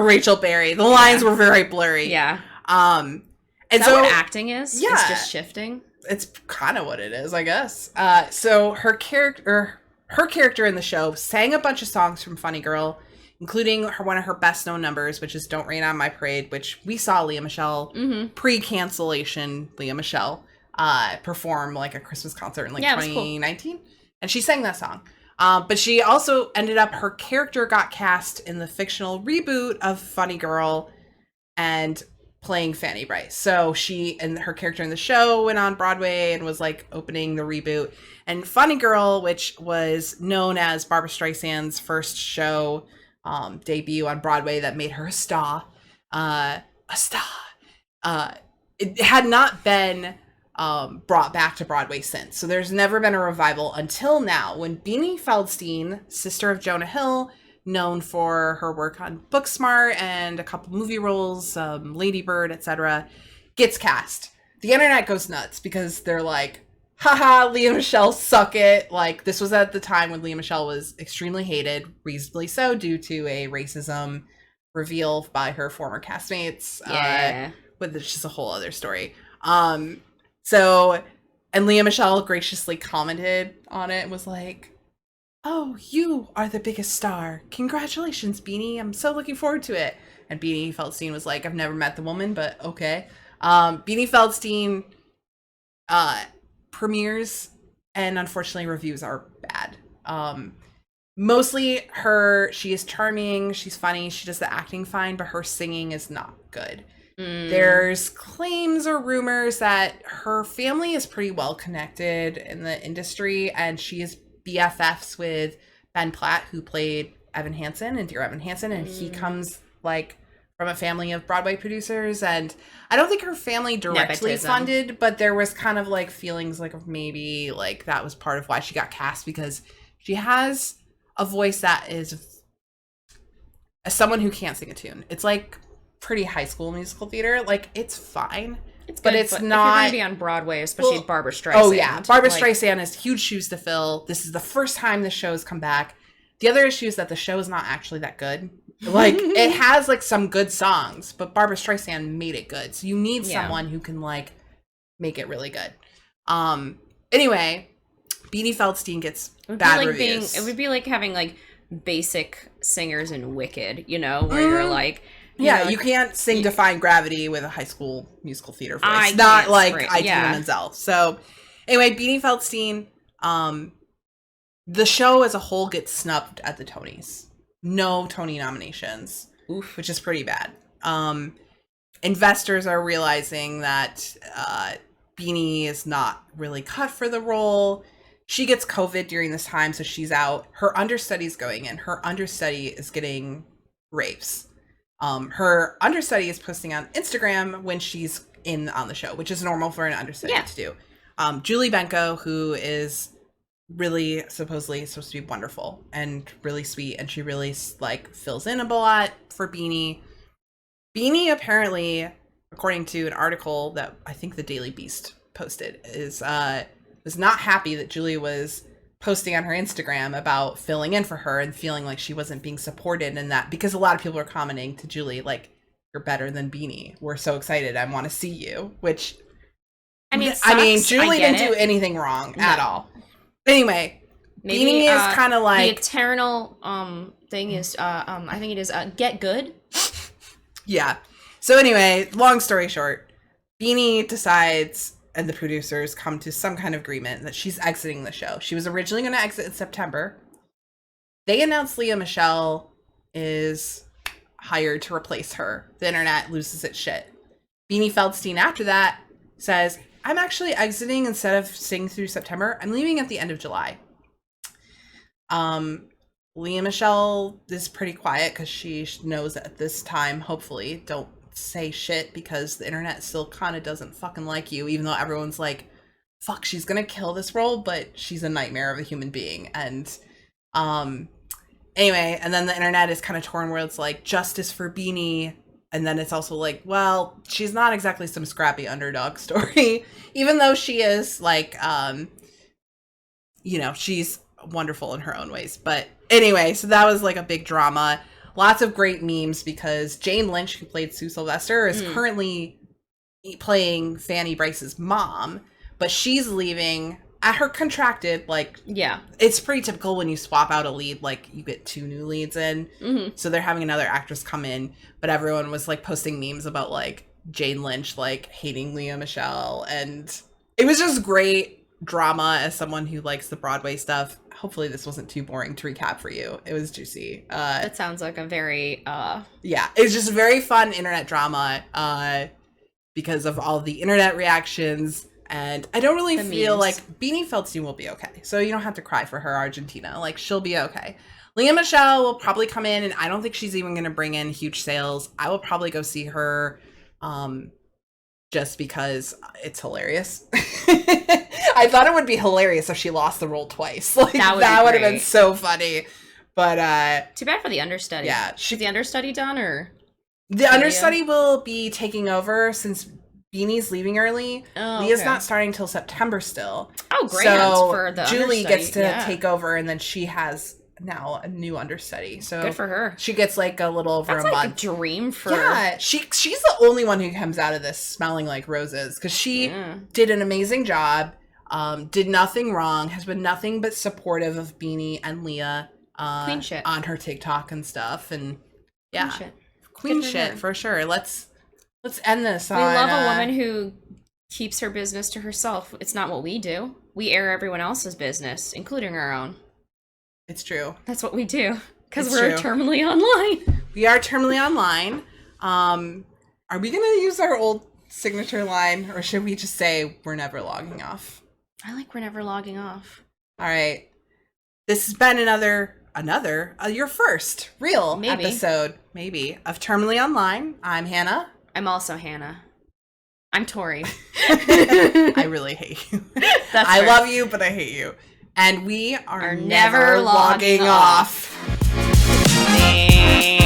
Rachel Berry. The lines were very blurry. Yeah. And Is that so what acting is? Yeah. It's just shifting? it's kind of what it is, I guess. So her character in the show sang a bunch of songs from Funny Girl, including one of her best known numbers, which is Don't Rain on My Parade, which we saw Lea Michele pre-cancellation Lea Michele perform like a Christmas concert in 2019. Cool. And she sang that song. But she also her character got cast in the fictional reboot of Funny Girl and playing Fanny Bryce. So she and her character in the show went on Broadway and was like opening the reboot. And Funny Girl, which was known as Barbra Streisand's first show debut on Broadway that made her a star, it had not been brought back to Broadway since. So there's never been a revival until now, when Beanie Feldstein, sister of Jonah Hill, known for her work on Booksmart and a couple movie roles, Lady Bird, etc., gets cast. The internet goes nuts because they're like, haha, Lea Michele, suck it. Like, this was at the time when Lea Michele was extremely hated, reasonably so, due to a racism reveal by her former castmates. Yeah. Which is just a whole other story. And Lea Michele graciously commented on it and was like, oh, you are the biggest star. Congratulations, Beanie. I'm so looking forward to it. And Beanie Feldstein was like, I've never met the woman, but okay. Beanie Feldstein premieres, and unfortunately reviews are bad. Mostly she is charming, she's funny, she does the acting fine, but her singing is not good. There's claims or rumors that her family is pretty well connected in the industry, and she is BFFs with Ben Platt, who played Evan Hansen in Dear Evan Hansen, and he comes like from a family of Broadway producers, and I don't think her family directly Nepotism. funded, but there was kind of like feelings like maybe like that was part of why she got cast, because she has a voice that is, as someone who can't sing a tune, it's like pretty High School Musical theater. Like, it's fine. It's good, but it's but not. If you're going to be on Broadway, especially Barbara Streisand. Oh, yeah. Barbara Streisand has huge shoes to fill. This is the first time the show has come back. The other issue is that the show is not actually that good. Like, it has, like, some good songs, but Barbara Streisand made it good. So you need someone who can, like, make it really good. Anyway, Beanie Feldstein gets bad reviews. It would be like having, like, basic singers in Wicked, you know, where you're like... You can't sing Defying Gravity with a High School Musical theater voice. Not like Idina Menzel. So, anyway, Beanie Feldstein, the show as a whole gets snubbed at the Tonys. No Tony nominations, which is pretty bad. Investors are realizing that Beanie is not really cut for the role. She gets COVID during this time, so she's out. Her understudy's going in. Her understudy is getting rapes. Her understudy is posting on Instagram when she's on the show, which is normal for an understudy to do. Julie Benko, who is really supposedly supposed to be wonderful and really sweet, and she really like fills in a lot for Beanie. Beanie apparently, according to an article that I think the Daily Beast posted, was not happy that Julie was posting on her Instagram about filling in for her and feeling like she wasn't being supported, and that because a lot of people are commenting to Julie like, "You're better than Beanie. We're so excited. I want to see you." Which I mean, Julie didn't do anything wrong at all. Anyway, Beanie is kind of like the eternal thing is I think it is get good. Yeah. So anyway, long story short, Beanie decides, and the producers come to some kind of agreement that she's exiting the show. She was originally going to exit in September. They announced Lea Michele is hired to replace her. The internet loses its shit. Beanie Feldstein after that says, "I'm actually exiting instead of staying through September. I'm leaving at the end of July." Lea Michele is pretty quiet because she knows that at this time, hopefully, don't say shit because the internet still kind of doesn't fucking like you, even though everyone's like, fuck, she's gonna kill this role, but she's a nightmare of a human being. And anyway, and then the internet is kind of torn where it's like justice for Beanie, and then it's also like, well, she's not exactly some scrappy underdog story, even though she is like she's wonderful in her own ways. But anyway, so that was like a big drama. Lots of great memes because Jane Lynch, who played Sue Sylvester, is currently playing Fanny Bryce's mom, but she's leaving at her contracted, like, it's pretty typical when you swap out a lead, like, you get 2 new leads in, so they're having another actress come in, but everyone was, like, posting memes about, like, Jane Lynch, like, hating Lea Michele, and it was just great drama as someone who likes the Broadway stuff. Hopefully this wasn't too boring to recap for you. It was juicy. That sounds like a very it's just very fun internet drama because of all the internet reactions, and I don't really feel like Beanie Feldstein will be okay. So you don't have to cry for her, Argentina. Like, she'll be okay. Lea Michele will probably come in, and I don't think she's even going to bring in huge sales. I will probably go see her just because it's hilarious. I thought it would be hilarious if she lost the role twice. Like, that would have been so funny. But too bad for the understudy. Yeah, is the understudy done, or the understudy will be taking over since Beanie's leaving early. Leah's not starting till September still. Oh, great! So for the Julie understudy. gets to take over, and then she has now a new understudy. So good for her. She gets like a little over That's a like month. A dream for she's the only one who comes out of this smelling like roses because she did an amazing job. Did nothing wrong, has been nothing but supportive of Beanie and Leah Queen shit on her TikTok and stuff, and Queen shit for sure. Let's end this. We love a woman who keeps her business to herself. It's not what we do. We air everyone else's business, including our own. It's true. That's what we do because we're terminally online. We are terminally online. Are we gonna use our old signature line, or should we just say we're never logging off? I like we're never logging off. All right. This has been another your first real episode, maybe, of Terminally Online. I'm Hannah. I'm also Hannah. I'm Tori. I really hate you. I love you, but I hate you. And we are Are never never logging logging off. Dang.